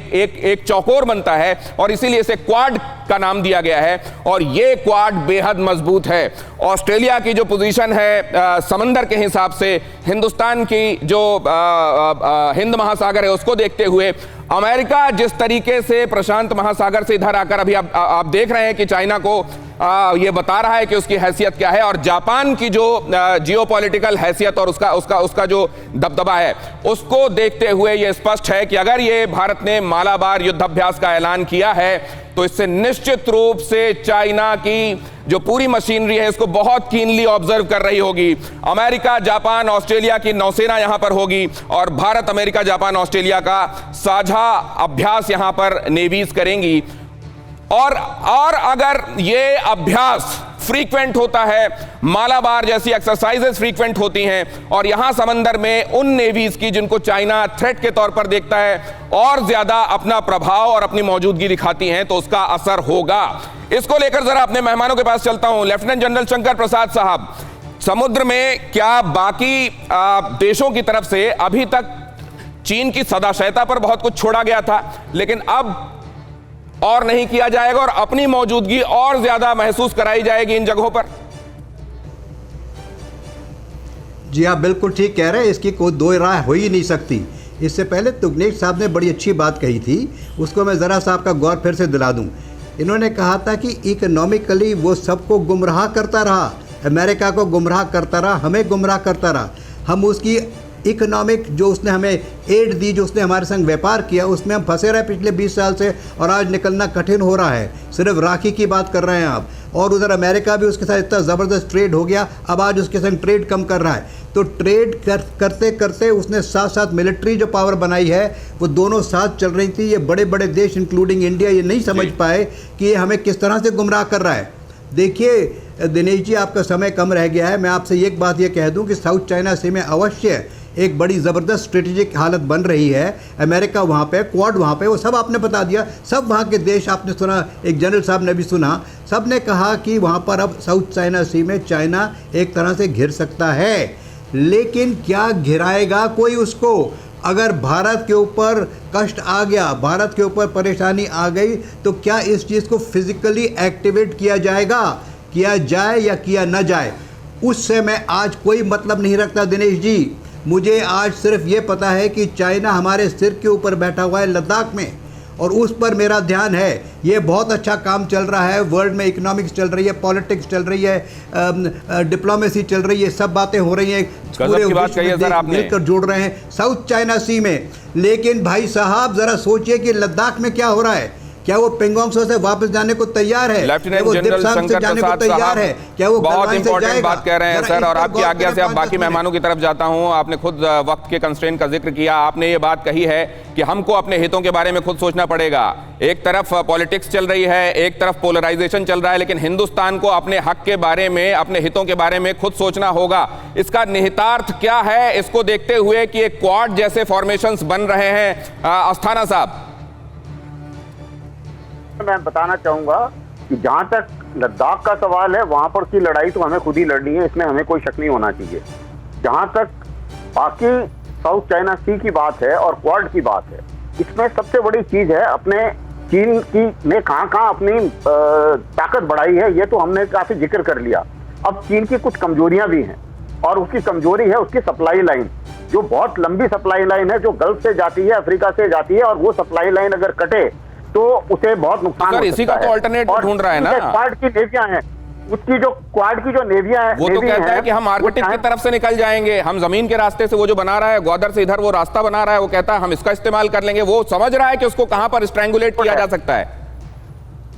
एक चौकोर बनता है और इसीलिए इसे क्वाड का नाम दिया गया है। और ये क्वाड बेहद मजबूत है। ऑस्ट्रेलिया की जो पोजीशन है समंदर के हिसाब से, हिंदुस्तान की जो हिंद महासागर है उसको देखते हुए, अमेरिका जिस तरीके से प्रशांत महासागर से इधर आकर अभी आप देख रहे हैं कि चाइना को ये बता रहा है कि उसकी हैसियत क्या है, और जापान की जो जियोपॉलिटिकल हैसियत और उसका जो दबदबा है, उसको देखते हुए ये स्पष्ट है कि अगर ये भारत ने मालाबार युद्धाभ्यास का ऐलान किया है तो इससे निश्चित रूप से चाइना की जो पूरी मशीनरी है इसको बहुत कीनली ऑब्जर्व कर रही होगी। अमेरिका, जापान, ऑस्ट्रेलिया की नौसेना यहां पर होगी और भारत, अमेरिका, जापान, ऑस्ट्रेलिया का साझा अभ्यास यहां पर नेवीज करेंगी। और अगर ये अभ्यास फ्रीक्वेंट होता है, मालाबार जैसी एक्सरसाइजेस फ्रीक्वेंट होती हैं और यहां समंदर में उन नेवीज की जिनको चाइना थ्रेट के तौर पर देखता है और ज्यादा अपना प्रभाव और अपनी मौजूदगी दिखाती हैं, तो उसका असर होगा। इसको लेकर जरा अपने मेहमानों के पास चलता हूं। लेफ्टिनेंट जनरल शंकर प्रसाद साहब, समुद्र में क्या बाकी देशों की तरफ से अभी तक चीन की सदाशयता पर बहुत कुछ छोड़ा गया था, लेकिन अब और नहीं किया जाएगा और अपनी मौजूदगी और ज्यादा महसूस कराई जाएगी इन जगहों पर?
जी आप बिल्कुल ठीक कह रहे हैं, इसकी कोई दो राय हो ही नहीं सकती। इससे पहले तुगनेक साहब ने बड़ी अच्छी बात कही थी, उसको मैं ज़रा सा आपका गौर फिर से दिला दूं। इन्होंने कहा था कि इकोनॉमिकली वो सबको गुमराह करता रहा, अमेरिका को गुमराह करता रहा, हमें गुमराह करता रहा। हम उसकी इकोनॉमिक जो उसने हमें एड दी, जो उसने हमारे संग व्यापार किया, उसमें हम फंसे रहे पिछले 20 साल से और आज निकलना कठिन हो रहा है। सिर्फ राखी की बात कर रहे हैं आप, और उधर अमेरिका भी उसके साथ इतना ज़बरदस्त ट्रेड हो गया, अब आज उसके संग ट्रेड कम कर रहा है। तो ट्रेड करते करते उसने साथ साथ मिलिट्री जो पावर बनाई है वो दोनों साथ चल रही थी। ये बड़े बड़े देश इंक्लूडिंग इंडिया ये नहीं समझ पाए कि ये हमें किस तरह से गुमराह कर रहा है। देखिए दिनेश जी, आपका समय कम रह गया है, मैं आपसे एक बात ये कह दूं कि साउथ चाइना सी में अवश्य एक बड़ी ज़बरदस्त स्ट्रेटेजिक हालत बन रही है। अमेरिका वहाँ पे, क्वाड वहाँ पे, वो सब आपने बता दिया। सब वहाँ के देश आपने सुना, एक जनरल साहब ने भी सुना, सब ने कहा कि वहाँ पर अब साउथ चाइना सी में चाइना एक तरह से घिर सकता है। लेकिन क्या घिराएगा कोई उसको? अगर भारत के ऊपर कष्ट आ गया, भारत के ऊपर परेशानी आ गई, तो क्या इस चीज़ को फिजिकली एक्टिवेट किया जाएगा, किया जाए या किया न जाए, उससे मैं आज कोई मतलब नहीं रखता दिनेश जी। मुझे आज सिर्फ ये पता है कि चाइना हमारे सिर के ऊपर बैठा हुआ है लद्दाख में, और उस पर मेरा ध्यान है। ये बहुत अच्छा काम चल रहा है, वर्ल्ड में इकोनॉमिक्स चल रही है, पॉलिटिक्स चल रही है, डिप्लोमेसी चल रही है, सब बातें हो रही हैं, पूरे विश्व में मिलकर जुड़ रहे हैं साउथ चाइना सी में। लेकिन भाई साहब ज़रा सोचिए कि लद्दाख में क्या हो रहा है। क्या वो पेंगोंग से वापस जाने को तैयार है?
लेफ्टिनेंट जनरल शंकर प्रसाद साहब
है? क्या वो
बहुत इंपॉर्टेंट बात कह रहे हैं सर, और आपकी आज्ञा से अब बाकी मेहमानों की तरफ जाता हूं। आपने खुद वक्त के कंस्ट्रेंट का जिक्र किया, आपने ये बात कही है कि हमको अपने हितों के बारे में खुद सोचना पड़ेगा। एक तरफ पॉलिटिक्स चल रही है, एक तरफ पोलराइजेशन चल रहा है, लेकिन हिंदुस्तान को अपने हक के बारे में, अपने हितों के बारे में खुद सोचना होगा। इसका निहितार्थ क्या है, इसको देखते हुए कि एक क्वाड जैसे फॉर्मेशंस बन रहे हैं? अस्थाना साहब,
मैं बताना चाहूंगा कि जहां तक लद्दाख का सवाल है, वहां पर की लड़ाई तो हमें खुद ही लड़नी है, इसमें हमें कोई शक नहीं होना चाहिए। जहां तक बाकी साउथ चाइना सी की बात है और क्वाड की बात है, इसमें सबसे बड़ी चीज है अपने चीन की ने कहां अपनी ताकत बढ़ाई है, ये तो हमने काफी जिक्र कर लिया। अब चीन की कुछ कमजोरियां भी हैं, और उसकी कमजोरी है उसकी सप्लाई लाइन, जो बहुत लंबी सप्लाई लाइन है, जो गल्फ से जाती है, अफ्रीका से जाती है, और वो सप्लाई लाइन अगर कटे तो उसे बहुत नुकसान हो
इसी का
सकता
तो
है।
अल्टरनेटिव
और
ढूंढ रहा है ना।
क्वाड की नेवियां हैं, उसकी जो क्वाड की जो नेवियां हैं,
वो तो कहता है कि हम आर्कटिक की तरफ से निकल जाएंगे, हम जमीन के रास्ते से, वो जो बना रहा है ग्वादर से इधर वो रास्ता बना रहा है, वो कहता है हम इसका इस्तेमाल कर लेंगे। वो समझ रहा है कि उसको कहां पर स्ट्रैंगुलेट किया जा सकता है।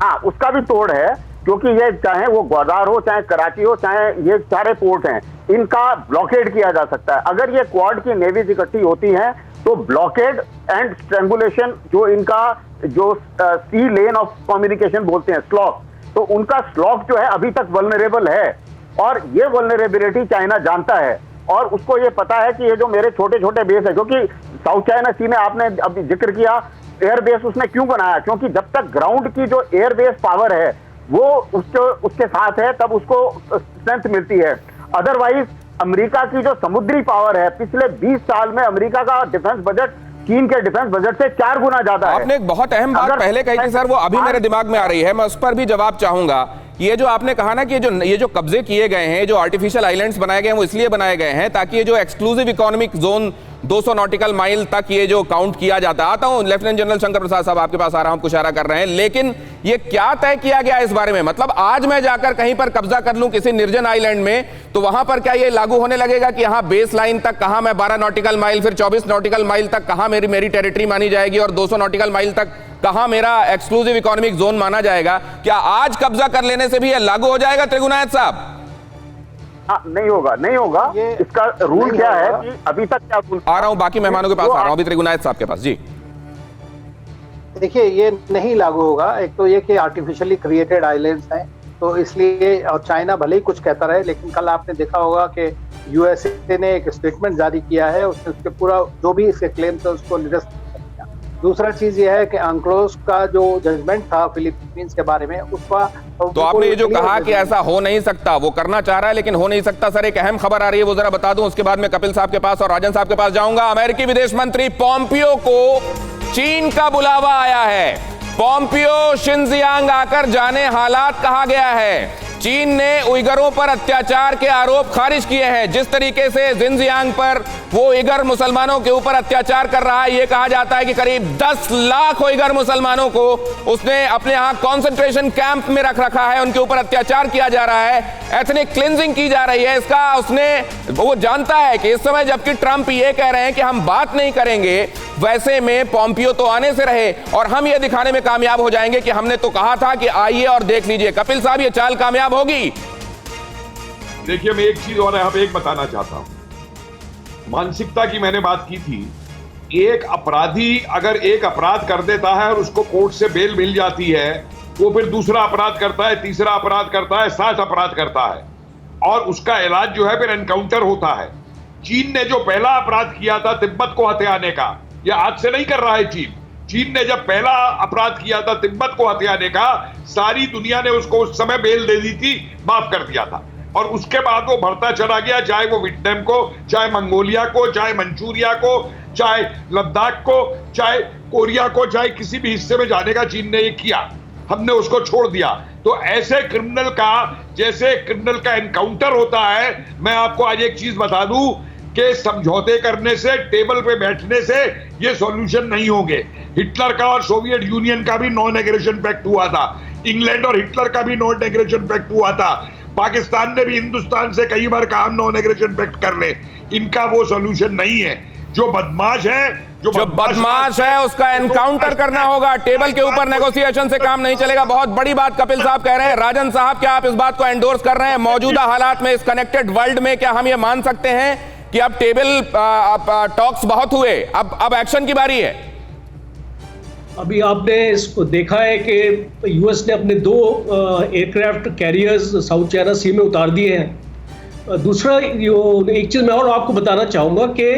हाँ, उसका भी तोड़ है, क्योंकि ये चाहे वो ग्वादार हो, चाहे कराची हो, चाहे ये सारे पोर्ट हैं, इनका ब्लॉकेड किया जा सकता है। अगर ये क्वाड की नेवीज इकट्ठी होती हैं तो ब्लॉकेड एंड स्ट्रैंगुलेशन, जो इनका जो सी लेन ऑफ कम्युनिकेशन बोलते हैं, स्लॉक, तो उनका स्लॉक जो है अभी तक वल्नरेबल है, और ये वल्नरेबिलिटी चाइना जानता है, और उसको ये पता है कि ये जो मेरे छोटे छोटे बेस है, क्योंकि साउथ चाइना सी में आपने अभी जिक्र किया एयर बेस उसने क्यों बनाया, क्योंकि जब तक ग्राउंड की जो एयर बेस पावर है वो उसके साथ है तब उसको स्ट्रेंथ मिलती है। अदरवाइज अमेरिका की जो समुद्री पावर है, पिछले 20 साल में अमेरिका का डिफेंस बजट चीन के डिफेंस बजट से 4 गुना ज्यादा है।
आपने एक बहुत अहम बात पहले कही थी सर, वो अभी मेरे दिमाग में आ रही है, मैं उस पर भी जवाब चाहूंगा। ये जो आपने कहा ना कि ये जो कब्जे किए गए हैं, जो आर्टिफिशियल आइलैंड्स बनाए गए हैं, वो इसलिए बनाए गए हैं ताकि ये जो exclusive economic zone 200 nautical mile तक ये जो काउंट किया जाता है। आता हूं लेफ्टिनेंट जनरल शंकर प्रसाद साहब आपके पास आ रहा हूं, इशारा कर रहे हैं, लेकिन ये क्या तय किया गया इस बारे में? मतलब आज मैं जाकर कहीं पर कब्जा कर लूं किसी निर्जन आइलैंड में, तो वहां पर क्या ये लागू होने लगेगा कि यहां बेस लाइन तक कहां मैं 12 नॉटिकल माइल, फिर 24 नॉटिकल माइल तक कहां मेरी टेरिटरी मानी जाएगी, और 200 नॉटिकल माइल तक कहां मेरा एक्सक्लूसिव इकोनॉमिक जोन माना जाएगा? क्या आज कब्जा कर लेने से भी यह लागू हो जाएगा त्रिगुनायत साहब?
नहीं होगा, नहीं होगा। इसका रूल क्या है कि अभी तक क्या रूल,
आ रहा हूं बाकी मेहमानों के पास, आ रहा हूं अभी त्रिगुनायत साहब के पास। जी
देखिए, ये नहीं लागू होगा। एक तो ये कि आर्टिफिशियली क्रिएटेड आइलैंड्स हैं, तो इसलिए, और चाइना भले ही कुछ कहता रहे, लेकिन कल आपने देखा होगा कि यूएसए ने एक स्टेटमेंट जारी किया है, उसने उसके पूरा जो भी इसके क्लेम थे उसको निरस्त किया। दूसरा चीज यह है कि अंक्लोज का जो जजमेंट था फिलीपींस के बारे में, उसका
तो आपने ये जो कहा कि ऐसा हो नहीं सकता, वो करना चाह रहा है लेकिन हो नहीं सकता, सर एक अहम खबर आ रही है, वो जरा बता दूं, उसके बाद मैं कपिल साहब के पास और राजन साहब के पास जाऊंगा। अमेरिकी विदेश मंत्री पोम्पियो को चीन का बुलावा आया है। पोम्पियो शिनजियांग आकर जाने हालात कहा गया है। चीन ने उइगरों पर अत्याचार के आरोप खारिज किए हैं। जिस तरीके से शिनजियांग पर वो उइगर मुसलमानों के ऊपर अत्याचार कर रहा है, ये कहा जाता है कि करीब 10 लाख उइगर मुसलमानों को उसने अपने यहां कॉन्सेंट्रेशन कैंप में रख रखा है, उनके ऊपर अत्याचार किया जा रहा है, एथनिक क्लिंजिंग की जा रही है। इसका वो जानता है कि इस समय जबकि ट्रंप ये कह रहे हैं कि हम बात नहीं करेंगे, वैसे में पोम्पियो तो आने से रहे और हम ये दिखाने में कामयाब हो जाएंगे कि हमने तो कहा था कि आइए और देख लीजिए। कपिल साहब, ये चाल कामयाब होगी?
देखिए, मैं एक चीज और यहाँ पे एक बताना चाहता हूं। मानसिकता की मैंने बात की थी। एक अपराधी अगर एक अपराध कर देता है और उसको कोर्ट से बेल मिल जाती है, वो फिर दूसरा अपराध करता है, तीसरा अपराध करता है, 7 अपराध करता है, और उसका इलाज जो है फिर एनकाउंटर होता है। चीन ने जो पहला अपराध किया था तिब्बत को हथियाने का, यह आज से नहीं कर रहा है चीन ने जब पहला अपराध किया था तिब्बत को हथियाने का, सारी दुनिया ने उसको उस समय बेल दे दी थी, माफ कर दिया था, और उसके बाद वो बढ़ता चला गया, चाहे वो वियतनाम को, चाहे मंगोलिया को, चाहे मंचूरिया को, चाहे लद्दाख को, चाहे कोरिया को, चाहे किसी भी हिस्से में जाने का चीन ने ये किया, हमने उसको छोड़ दिया। तो ऐसे क्रिमिनल का, जैसे क्रिमिनल का एनकाउंटर होता है, मैं आपको आज एक चीज बता दूं कि समझौते करने से, टेबल पे बैठने से ये सॉल्यूशन नहीं होंगे। हिटलर का और सोवियत यूनियन का भी नॉन एग्रेशन पैक्ट हुआ था, इंग्लैंड और हिटलर का भी नॉन एग्रेशन पैक्ट हुआ था, पाकिस्तान ने भी हिंदुस्तान से कई बार कहा नॉन एग्रेशन पैक्ट कर ले। इनका वो सॉल्यूशन नहीं है। जो बदमाश है, जो
बदमाश है उसका एनकाउंटर करना होगा, टेबल के ऊपर नेगोशिएशन से काम नहीं चलेगा। बहुत बड़ी बात कपिल साहब कह रहे हैं। राजन साहब, क्या आप इस बात को एंडोर्स कर रहे हैं? मौजूदा हालात में, इस कनेक्टेड वर्ल्ड में, क्या हम ये मान सकते हैं कि अब टेबल टॉक्स बहुत हुए, अब एक्शन की बारी है?
अभी आपने इसको देखा है कि यूएस ने अपने 2 एयरक्राफ्ट कैरियर्स साउथ चाइना सी में उतार दिए हैं। दूसरा, एक चीज़ मैं और आपको बताना चाहूँगा कि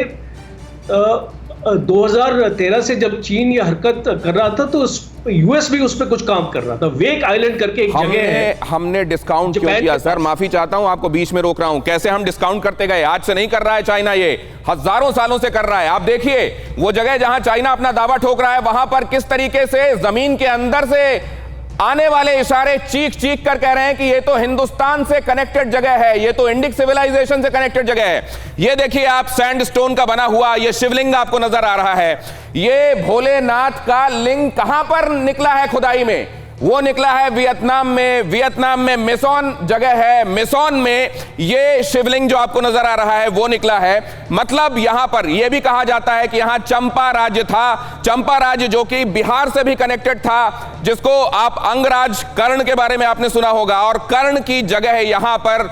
2013 से जब चीन ये हरकत कर रहा था तो यूएस भी उस पर कुछ काम कर रहा था। वेक आइलैंड करके एक जगह है।
हमने डिस्काउंट क्यों किया सर? माफी चाहता हूं, आपको बीच में रोक रहा हूं। कैसे हम डिस्काउंट करते गए? आज से नहीं कर रहा है चाइना, ये हजारों सालों से कर रहा है। आप देखिए वो जगह जहां चाइना अपना दावा ठोक रहा है, वहां पर किस तरीके से जमीन के अंदर से आने वाले इशारे चीख चीख कर कह रहे हैं कि ये तो हिंदुस्तान से कनेक्टेड जगह है, ये तो इंडिक सिविलाइजेशन से कनेक्टेड जगह है। ये देखिए आप, सैंडस्टोन का बना हुआ ये शिवलिंग आपको नजर आ रहा है। ये भोलेनाथ का लिंग कहां पर निकला है खुदाई में? वो निकला है वियतनाम में। वियतनाम में मिसोन जगह है, मिसोन में ये शिवलिंग जो आपको नजर आ रहा है वो निकला है। मतलब यहां पर यह भी कहा जाता है कि यहां चंपा राज्य था, चंपा राज्य जो कि बिहार से भी कनेक्टेड था, जिसको आप अंगराज कर्ण के बारे में आपने सुना होगा, और कर्ण की जगह है यहां पर,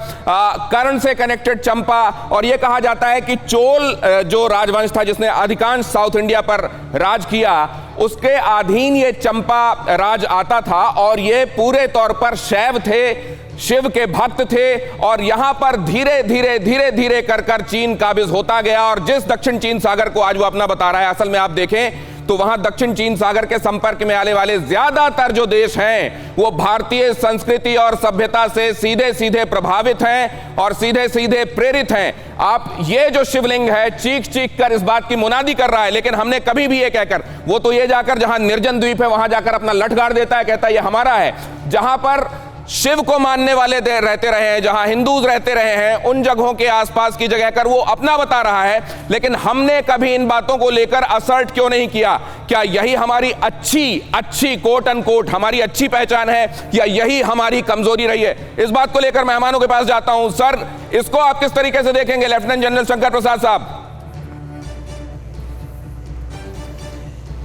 कर्ण से कनेक्टेड चंपा। और यह कहा जाता है कि चोल जो राजवंश था जिसने अधिकांश साउथ इंडिया पर राज किया, उसके अधीन ये चंपा राज आता था, और ये पूरे तौर पर शैव थे, शिव के भक्त थे। और यहां पर धीरे धीरे धीरे धीरे कर कर चीन काबिज होता गया। और जिस दक्षिण चीन सागर को आज वो अपना बता रहा है, असल में आप देखें तो वहां दक्षिण चीन सागर के संपर्क में आने वाले ज्यादातर जो देश हैं वो भारतीय संस्कृति और सभ्यता से सीधे सीधे प्रभावित हैं और सीधे सीधे प्रेरित हैं। आप ये जो शिवलिंग है चीख चीख कर इस बात की मुनादी कर रहा है, लेकिन हमने कभी भी ये कहकर, वो तो ये जाकर जहां निर्जन द्वीप है वहां जाकर अपना लठ गाड़ देता है, कहता है ये हमारा है। जहां पर शिव को मानने वाले रहते रहे हैं, जहां हिंदूज रहते रहे हैं, उन जगहों के आसपास की जगह कर वो अपना बता रहा है। लेकिन हमने कभी इन बातों को लेकर असर्ट क्यों नहीं किया? क्या यही हमारी अच्छी कोट अनकोट हमारी अच्छी पहचान है, या यही हमारी कमजोरी रही है? इस बात को लेकर मेहमानों के पास जाता हूं। सर, इसको आप किस तरीके से देखेंगे, लेफ्टिनेंट जनरल शंकर प्रसाद साहब?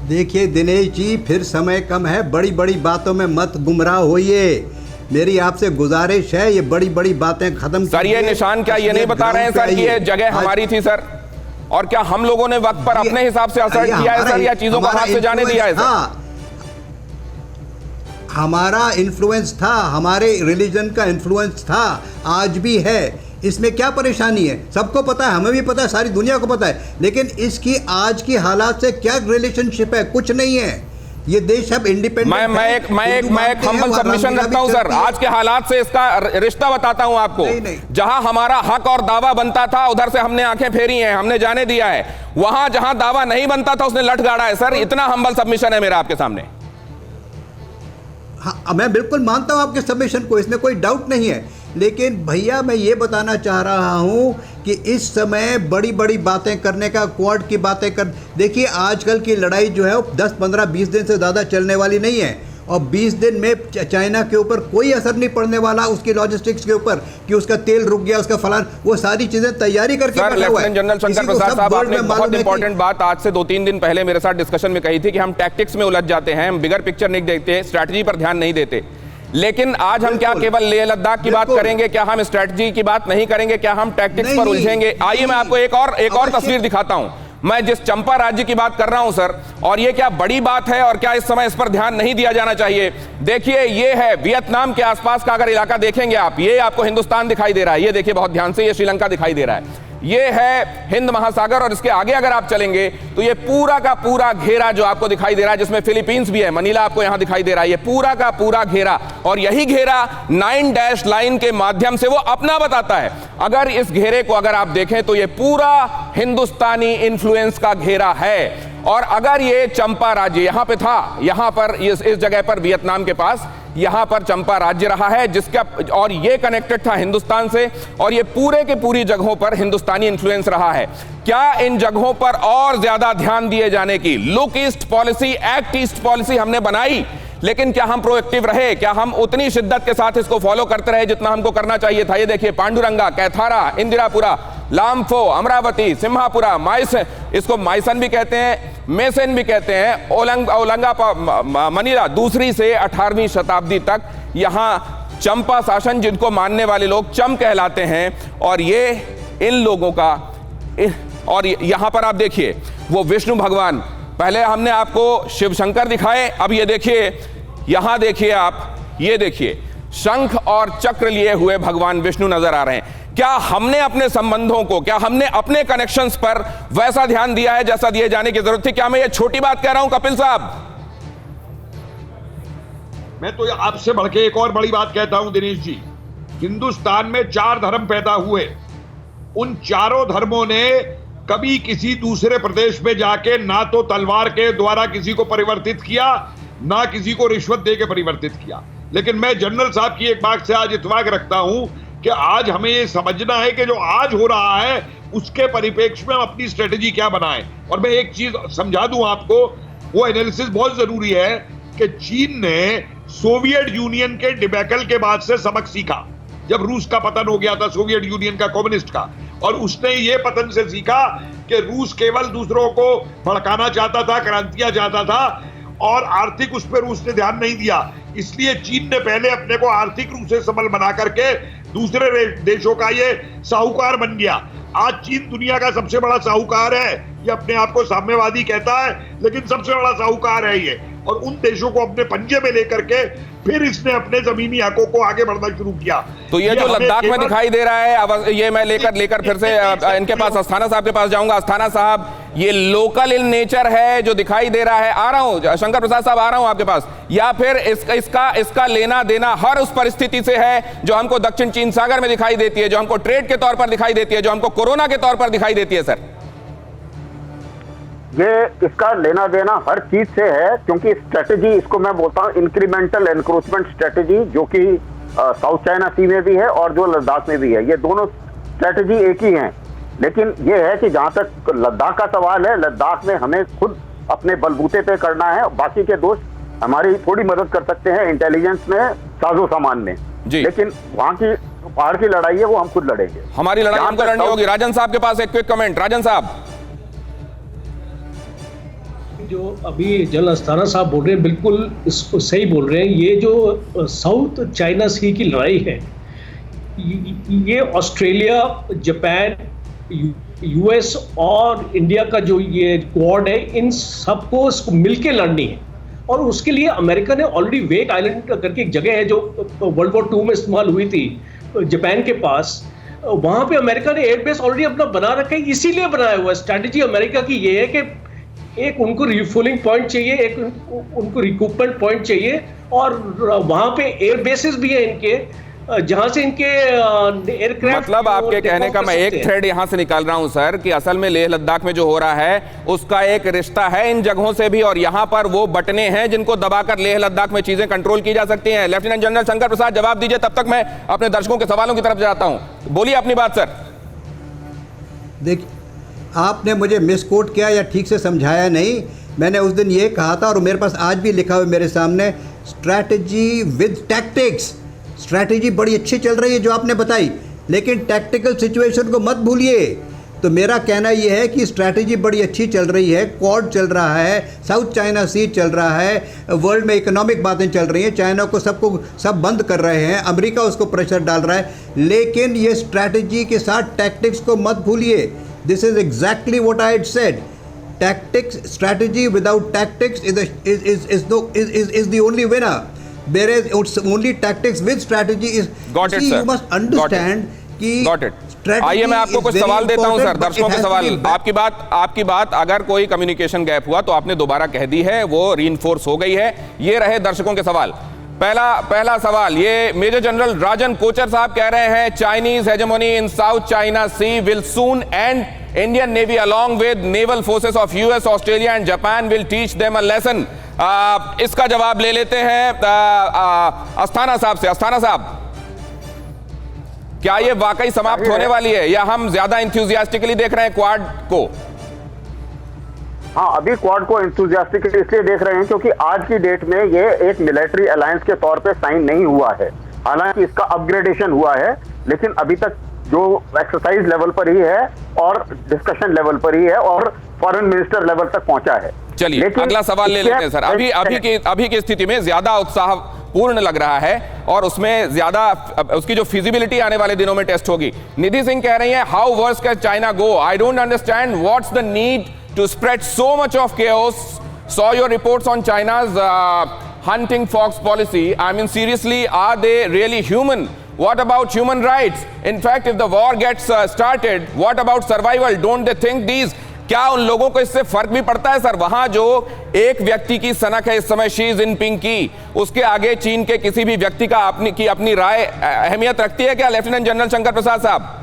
देखिए दिनेश जी, फिर समय कम है, बड़ी बड़ी बातों में मत गुमराह होइए। मेरी आपसे गुजारिश है, ये बड़ी बड़ी बातें खत्म
सर। ये निशान क्या ये नहीं बता रहे हैं सर कि ये जगह हमारी थी सर? और क्या हम लोगों ने वक्त पर अपने हिसाब से असर्ट किया है सर, या चीजों को हाथ से जाने दिया है सर?
हमारा इन्फ्लुएंस था, हमारे रिलीजन का इन्फ्लुएंस था, आज भी है। इसमें क्या परेशानी है? सबको पता है, हमें भी पता है, सारी दुनिया को पता है। लेकिन इसकी आज की हालात से क्या रिलेशनशिप है? कुछ नहीं है। ये देश अब इंडिपेंडेंट।
मैं एक हम्बल सबमिशन रखता हूं सर। आज के हालात से इसका रिश्ता बताता हूं आपको। जहां हमारा हक और दावा बनता था उधर से हमने आंखें फेरी हैं, हमने जाने दिया है। वहां जहां दावा नहीं बनता था उसने लठ गाड़ा है सर। इतना हम्बल सबमिशन है मेरा आपके सामने।
हाँ, मैं बिल्कुल मानता हूं आपके सबमिशन को, इसमें कोई डाउट नहीं है। लेकिन भैया मैं ये बताना चाह रहा हूं कि इस समय बड़ी बड़ी बातें करने का, क्वाड की बातें कर, देखिए आजकल की लड़ाई जो है वो 10, 15, 20 दिन से ज़्यादा चलने वाली नहीं है। और 20 दिन में चाइना के ऊपर कोई असर नहीं पड़ने वाला, उसकी लॉजिस्टिक्स के ऊपर कि उसका तेल रुक गया, उसका फलान, वो सारी चीज़ें तैयारी करके
सर, लेफ्टिनेंट जनरल शंकर प्रसाद साहब, आपने बहुत इंपॉर्टेंट बात आज से 2-3 दिन पहले मेरे साथ डिस्कशन में कही थी कि हम टैक्टिक्स में उलझ जाते हैं, हम बिगर पिक्चर नहीं देखते, स्ट्रैटेजी पर ध्यान नहीं देते। लेकिन आज हम क्या केवल लेह लद्दाख की बात करेंगे? क्या हम स्ट्रैटेजी की बात नहीं करेंगे? क्या हम टैक्टिक्स पर उलझेंगे? आइए मैं आपको एक और तस्वीर दिखाता हूं। मैं जिस चंपा राज्य की बात कर रहा हूं सर, और ये क्या बड़ी बात है और क्या इस समय इस पर ध्यान नहीं दिया जाना चाहिए? देखिए ये है वियतनाम के आसपास का अगर इलाका देखेंगे आप, ये आपको हिंदुस्तान दिखाई दे रहा है, ये देखिए बहुत ध्यान से, ये श्रीलंका दिखाई दे रहा है, ये है हिंद महासागर। और इसके आगे अगर आप चलेंगे तो ये पूरा का पूरा घेरा जो आपको दिखाई दे रहा है, जिसमें फिलीपींस भी है, मनीला आपको यहां दिखाई दे रहा है, ये पूरा का पूरा घेरा। और यही घेरा 9 डैश लाइन के माध्यम से वो अपना बताता है। अगर इस घेरे को अगर आप देखें तो ये पूरा हिंदुस्तानी इन्फ्लुएंस का घेरा है। और अगर ये चंपा राज्य यहां पे था, यहां पर इस जगह पर वियतनाम के पास यहां पर चंपा राज्य रहा है, जिसका, और ये कनेक्टेड था हिंदुस्तान से, और ये पूरे के पूरी जगहों पर हिंदुस्तानी इन्फ्लुएंस रहा है। क्या इन जगहों पर और ज्यादा ध्यान दिए जाने की, look east policy, act east policy हमने बनाई, लेकिन क्या हम प्रोएक्टिव रहे? क्या हम उतनी शिद्दत के साथ इसको फॉलो करते रहे जितना हमको करना चाहिए था? ये देखिए पांडुरंगा, कैथारा, इंदिरापुरा, लामफो, अमरावती, सिम्हापुरा, इसको माइसन भी कहते हैं, मेसन भी कहते हैं, ओलंगा मनीला, दूसरी से 18वीं शताब्दी तक यहां चंपा शासन, जिनको मानने वाले लोग चम कहलाते हैं। और ये इन लोगों का, और यहां पर आप देखिए वो विष्णु भगवान, पहले हमने आपको शिव शंकर दिखाए, अब ये देखिए यहां देखिए आप, ये देखिए शंख और चक्र लिए हुए भगवान विष्णु नजर आ रहे हैं। क्या हमने अपने संबंधों को, क्या हमने अपने कनेक्शंस पर वैसा ध्यान दिया है जैसा दिए जाने की जरूरत थी? क्या मैं ये छोटी बात कह रहा हूं कपिल साहब?
मैं तो आपसे बढ़ के एक और बड़ी बात कहता हूं दिनेश जी। हिंदुस्तान में 4 धर्म पैदा हुए, उन चारों धर्मों ने कभी किसी दूसरे प्रदेश में जाके ना तो तलवार के द्वारा किसी को परिवर्तित किया, ना किसी को रिश्वत दे के परिवर्तित किया। लेकिन मैं जनरल साहब की एक बात से आज इत्तेफाक रखता हूं कि आज हमें ये समझना है कि जो आज हो रहा है उसके परिप्रेक्ष्य में हम अपनी स्ट्रेटेजी क्या बनाएं। और मैं एक चीज समझा दूं आपको, वो एनालिसिस बहुत जरूरी है कि चीन ने सोवियत यूनियन के डिबैकल के बाद से सबक सीखा। जब रूस का पतन हो गया था, सोवियत यूनियन का, कम्युनिस्ट का, और उसने ये पतन से सीखा कि रूस केवल दूसरों को भड़काना चाहता था, क्रांतियां चाहता था, और आर्थिक उस पर रूस ने ध्यान नहीं दिया। इसलिए चीन ने पहले अपने को आर्थिक रूप से सबल बना करके दूसरे देशों का ये साहूकार बन गया। आज चीन दुनिया का सबसे बड़ा साहूकार है। ये अपने आप को साम्यवादी कहता है, लेकिन सबसे बड़ा साहूकार है ये। और उन देशों को अपने पंजे में लेकर के फिर इसने अपने जमीनी हकों को आगे बढ़ना शुरू किया।
तो ये जो लद्दाख में दिखाई दे रहा है, अब ये मैं लेकर फिर से इनके पास, अस्थाना साहब के पास जाऊंगा। अस्थाना साहब, ये लोकल इन नेचर है जो दिखाई दे रहा है, आ रहा हूं शंकर प्रसाद साहब, आ रहा हूं आपके पास, या फिर इसका लेना देना हर उस परिस्थिति से है जो हमको दक्षिण चीन सागर में दिखाई देती है, जो हमको ट्रेड के तौर पर दिखाई देती है, जो हमको कोरोना के तौर पर दिखाई देती है? सर,
ये इसका लेना देना हर चीज से है, क्योंकि स्ट्रेटेजी, इसको मैं बोलता हूँ इंक्रीमेंटल एनक्रोचमेंट स्ट्रेटेजी, जो कि साउथ चाइना सी में भी है और जो लद्दाख में भी है। ये दोनों स्ट्रेटेजी एक ही हैं। लेकिन ये है कि जहां तक लद्दाख का सवाल है, लद्दाख में हमें खुद अपने बलबूते पे करना है। बाकी के दोस्त हमारी थोड़ी मदद कर सकते हैं इंटेलिजेंस में, साजो सामान में, लेकिन वहां की पहाड़ की लड़ाई है वो हम खुद लड़ेंगे।
हमारी लड़ाई हमको लड़नी होगी। राजन साहब के पास एक क्विक कमेंट। राजन साहब,
जो अभी जनरल अस्थाना साहब बोल रहे हैं बिल्कुल इसको सही बोल रहे हैं। ये जो साउथ चाइना सी की लड़ाई है, ये ऑस्ट्रेलिया, जापान, यूएस और इंडिया का जो ये क्वाड है, इन सबको इसको मिलके लड़नी है। और उसके लिए अमेरिका ने ऑलरेडी वेक आइलैंड करके एक जगह है जो वर्ल्ड वॉर 2 में इस्तेमाल हुई थी जापान के पास, वहां पे अमेरिका ने एयरबेस ऑलरेडी अपना बना रखा है। इसीलिए बनाया हुआ है। स्ट्रैटेजी अमेरिका की ये है कि एक उनको रिफ्यूलिंग पॉइंट चाहिए, एक उनको रिक्रूटमेंट पॉइंट चाहिए, और वहां पे एयर बेसिस भी है इनके, जहां से इनके एयरक्राफ्ट।
मतलब आपके कहने का मैं एक थ्रेड यहां से निकाल रहा हूं सर, कि असल में लेह लद्दाख में जो हो रहा है उसका एक रिश्ता है इन जगहों से भी, और यहां पर वो बटने हैं जिनको दबाकर लेह लद्दाख में चीजें कंट्रोल की जा सकती हैं। लेफ्टिनेंट जनरल शंकर प्रसाद जवाब दीजिए, तब तक मैं अपने दर्शकों के सवालों की तरफ जाता हूं। बोलिए अपनी बात सर।
देखिए, आपने मुझे मिसकोट किया या ठीक से समझाया नहीं। मैंने उस दिन ये कहा था, और मेरे पास आज भी लिखा हुआ मेरे सामने, स्ट्रैटेजी विद टैक्टिक्स। स्ट्रैटेजी बड़ी अच्छी चल रही है जो आपने बताई, लेकिन टैक्टिकल सिचुएशन को मत भूलिए। तो मेरा कहना यह है कि स्ट्रैटेजी बड़ी अच्छी चल रही है, क्वाड चल रहा है, साउथ चाइना सी चल रहा है, वर्ल्ड में इकोनॉमिक बातें चल रही हैं, चाइना को सब बंद कर रहे हैं, अमेरिका उसको प्रेशर डाल रहा है, लेकिन ये स्ट्रैटेजी के साथ टैक्टिक्स को मत भूलिए। This is exactly what I had said. Tactics, strategy without tactics is the only winner. Whereas it's only tactics with strategy is.
Got it,
see,
sir.
You must understand कि.
Got it. आइए मैं आपको कुछ सवाल देता हूं sir, दर्शकों के सवाल। आपकी बात अगर कोई कम्युनिकेशन गैप हुआ तो आपने दोबारा कह दी है, वो रीइंफोर्स हो गई है। ये रहे दर्शकों के सवाल। पहला सवाल, ये मेजर जनरल राजन कोचर साहब कह रहे हैं, Chinese hegemony in South China Sea will soon and Indian navy along with naval forces of US, Australia and Japan will teach them a lesson. इसका जवाब ले लेते हैं अस्थाना साहब से। अस्थाना साहब, क्या ये वाकई समाप्त होने वाली है, या हम ज्यादा इंथुजियास्टिकली देख रहे हैं क्वाड को?
हाँ, अभी क्वाड को इंथुजियास्टिकली इसलिए देख रहे हैं क्योंकि आज की डेट में ये एक मिलिट्री अलायंस के तौर पे साइन नहीं हुआ है। हालांकि इसका अपग्रेडेशन हुआ है, लेकिन अभी तक जो एक्सरसाइज लेवल पर ही है और डिस्कशन लेवल पर ही है और फॉरेन मिनिस्टर लेवल तक पहुंचा है।
चलिए अगला सवाल ले लेते हैं सर। अभी की स्थिति में ज्यादा उत्साह पूर्ण लग रहा है और उसमें ज्यादा उसकी जो फिजिबिलिटी आने वाले दिनों में टेस्ट होगी। निधि सिंह कह रही हैं, how worse can China go? I don't understand what's the need to spread so much of chaos. Saw your reports on China's hunting fox policy. I mean, seriously, are they really human? What about human rights? In fact, if the war gets started, what about survival? Don't they think these? क्या उन लोगों को इससे फर्क भी पड़ता है sir? वहां जो एक व्यक्ति की सनक है इस समय शी जिनपिंग की, उसके आगे चीन के किसी भी व्यक्ति का अपनी राय अहमियत रखती है क्या, लेफ्टिनेंट जनरल शंकर प्रसाद साहब?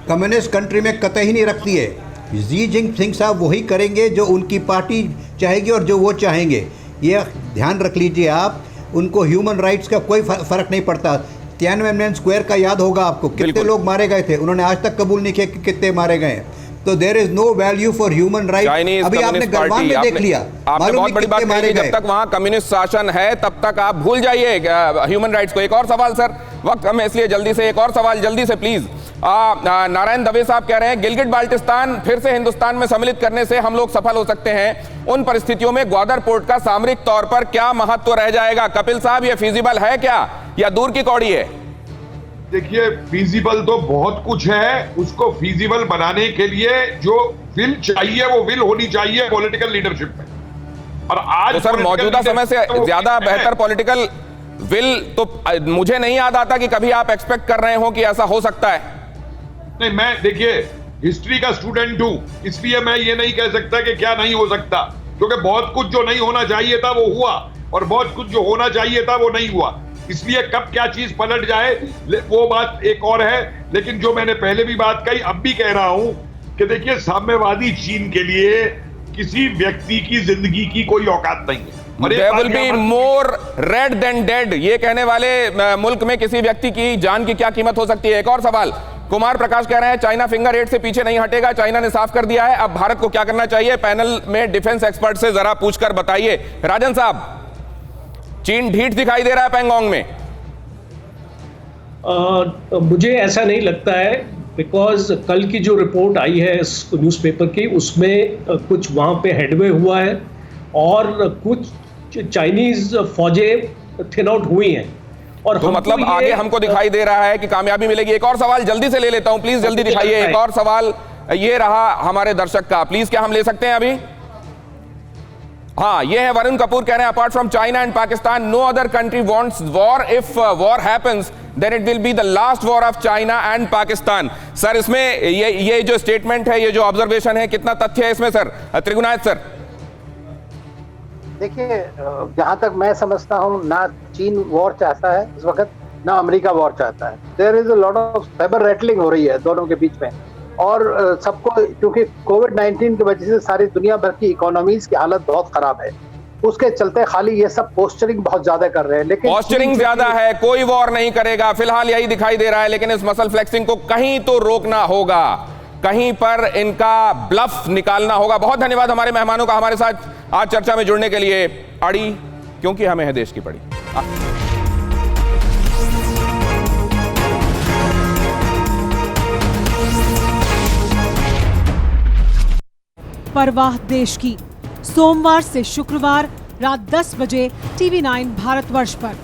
कम्युनिस्ट कंट्री में कतई नहीं रखती है। जी जिनपिंग साहब वही करेंगे जो उनकी पार्टी चाहेगी और जो वो चाहेंगे। ये ध्यान रख लीजिए आप, उनको ह्यूमन राइट्स का कोई फ़र्क नहीं पड़ता। तियानवेन स्क्वायर का याद होगा आपको, कितने लोग मारे गए थे, उन्होंने आज तक कबूल नहीं किया कि कितने मारे गए। तो there is no value for human rights. अभी आपने गलवान में देख लिया,
आपने बहुत बड़ी बात कही, जब तक वहां कम्युनिस्ट शासन है तब तक आप भूल जाइए ह्यूमन राइट्स को। एक और सवाल सर, वक्त कम है इसलिए जल्दी से एक और सवाल जल्दी से प्लीज। नारायण दवे साहब कह रहे हैं गिलगिट बाल्टिस्तान फिर से हिंदुस्तान में सम्मिलित करने से हम लोग सफल हो सकते हैं। उन परिस्थितियों में ग्वादर पोर्ट का सामरिक तौर पर क्या महत्व रह जाएगा? कपिल साहब, ये फिजिबल है क्या या दूर की कौड़ी है?
देखिए, फीजिबल तो बहुत कुछ है। उसको फीजिबल बनाने के लिए जो विल चाहिए वो विल होनी चाहिए पॉलिटिकल लीडरशिप में। और आज
तो सर मौजूदा समय से ज्यादा बेहतर पॉलिटिकल विल तो मुझे नहीं याद आता कि कभी आप एक्सपेक्ट कर रहे हो कि ऐसा हो सकता है।
नहीं, मैं देखिए हिस्ट्री का स्टूडेंट हूं, इसलिए मैं ये नहीं कह सकता कि क्या नहीं हो सकता, क्योंकि बहुत कुछ जो नहीं होना चाहिए था वो हुआ और बहुत कुछ जो होना चाहिए था वो नहीं हुआ। इसलिए कब क्या चीज पलट जाए वो बात एक और है। लेकिन जो मैंने पहले भी बात कही, अब भी कह रहा हूं कि देखिए, साम्यवादी चीन के लिए किसी व्यक्ति की जिंदगी की कोई औकात नहीं है।
There will be more red than dead, ये कहने वाले मुल्क में किसी व्यक्ति की जान की क्या कीमत हो सकती है? एक और सवाल, कुमार प्रकाश कह रहे हैं चाइना फिंगर 8 से पीछे नहीं हटेगा, चाइना ने साफ कर दिया है, अब भारत को क्या करना चाहिए? पैनल में डिफेंस एक्सपर्ट से जरा पूछकर बताइए। राजन साहब, चीन ढीठ दिखाई दे रहा है पैंगोंग में?
मुझे ऐसा नहीं लगता है, बिकॉज कल की जो रिपोर्ट आई है न्यूज़पेपर की, उसमें कुछ वहाँ पे हेडवे हुआ है और कुछ चाइनीज फौजें थिन आउट हुई हैं। और
तो मतलब आगे हमको दिखाई दे रहा है कि कामयाबी मिलेगी। एक और सवाल जल्दी से ले लेता हूं, प्लीज जल्दी दिखाइए। एक और सवाल ये रहा हमारे दर्शक का, प्लीज क्या हम ले सकते हैं अभी? हाँ, ये है वरुण कपूर कह रहे हैं apart from China and Pakistan no other country wants war. If war happens then it will be the last war of China and Pakistan. Sir, इसमें ये जो स्टेटमेंट है, ये जो ऑब्जर्वेशन है, कितना तथ्य है इसमें सर? त्रिगुणायत सर।
देखिए, जहां तक मैं समझता हूं, ना चीन वॉर चाहता है इस वक्त, ना अमेरिका वॉर चाहता है। There is a lot of cyber rattling हो रही है दोनों के बीच में, और सबको, क्योंकि कोविड-19 की वजह से सारी दुनिया भर की इकोनॉमीज की हालत बहुत खराब है, उसके चलते खाली ये सब पोस्चरिंग बहुत ज्यादा कर रहे हैं। लेकिन
पोस्चरिंग ज्यादा है, कोई वॉर नहीं करेगा, फिलहाल यही दिखाई दे रहा है। लेकिन इस मसल फ्लेक्सिंग को कहीं तो रोकना होगा, कहीं पर इनका ब्लफ निकालना होगा। बहुत धन्यवाद हमारे मेहमानों का हमारे साथ आज चर्चा में जुड़ने के लिए। अड़ी क्योंकि हमें है देश की पड़ी।
परवाह देश की, सोमवार से शुक्रवार रात 10 बजे TV9 भारतवर्ष पर।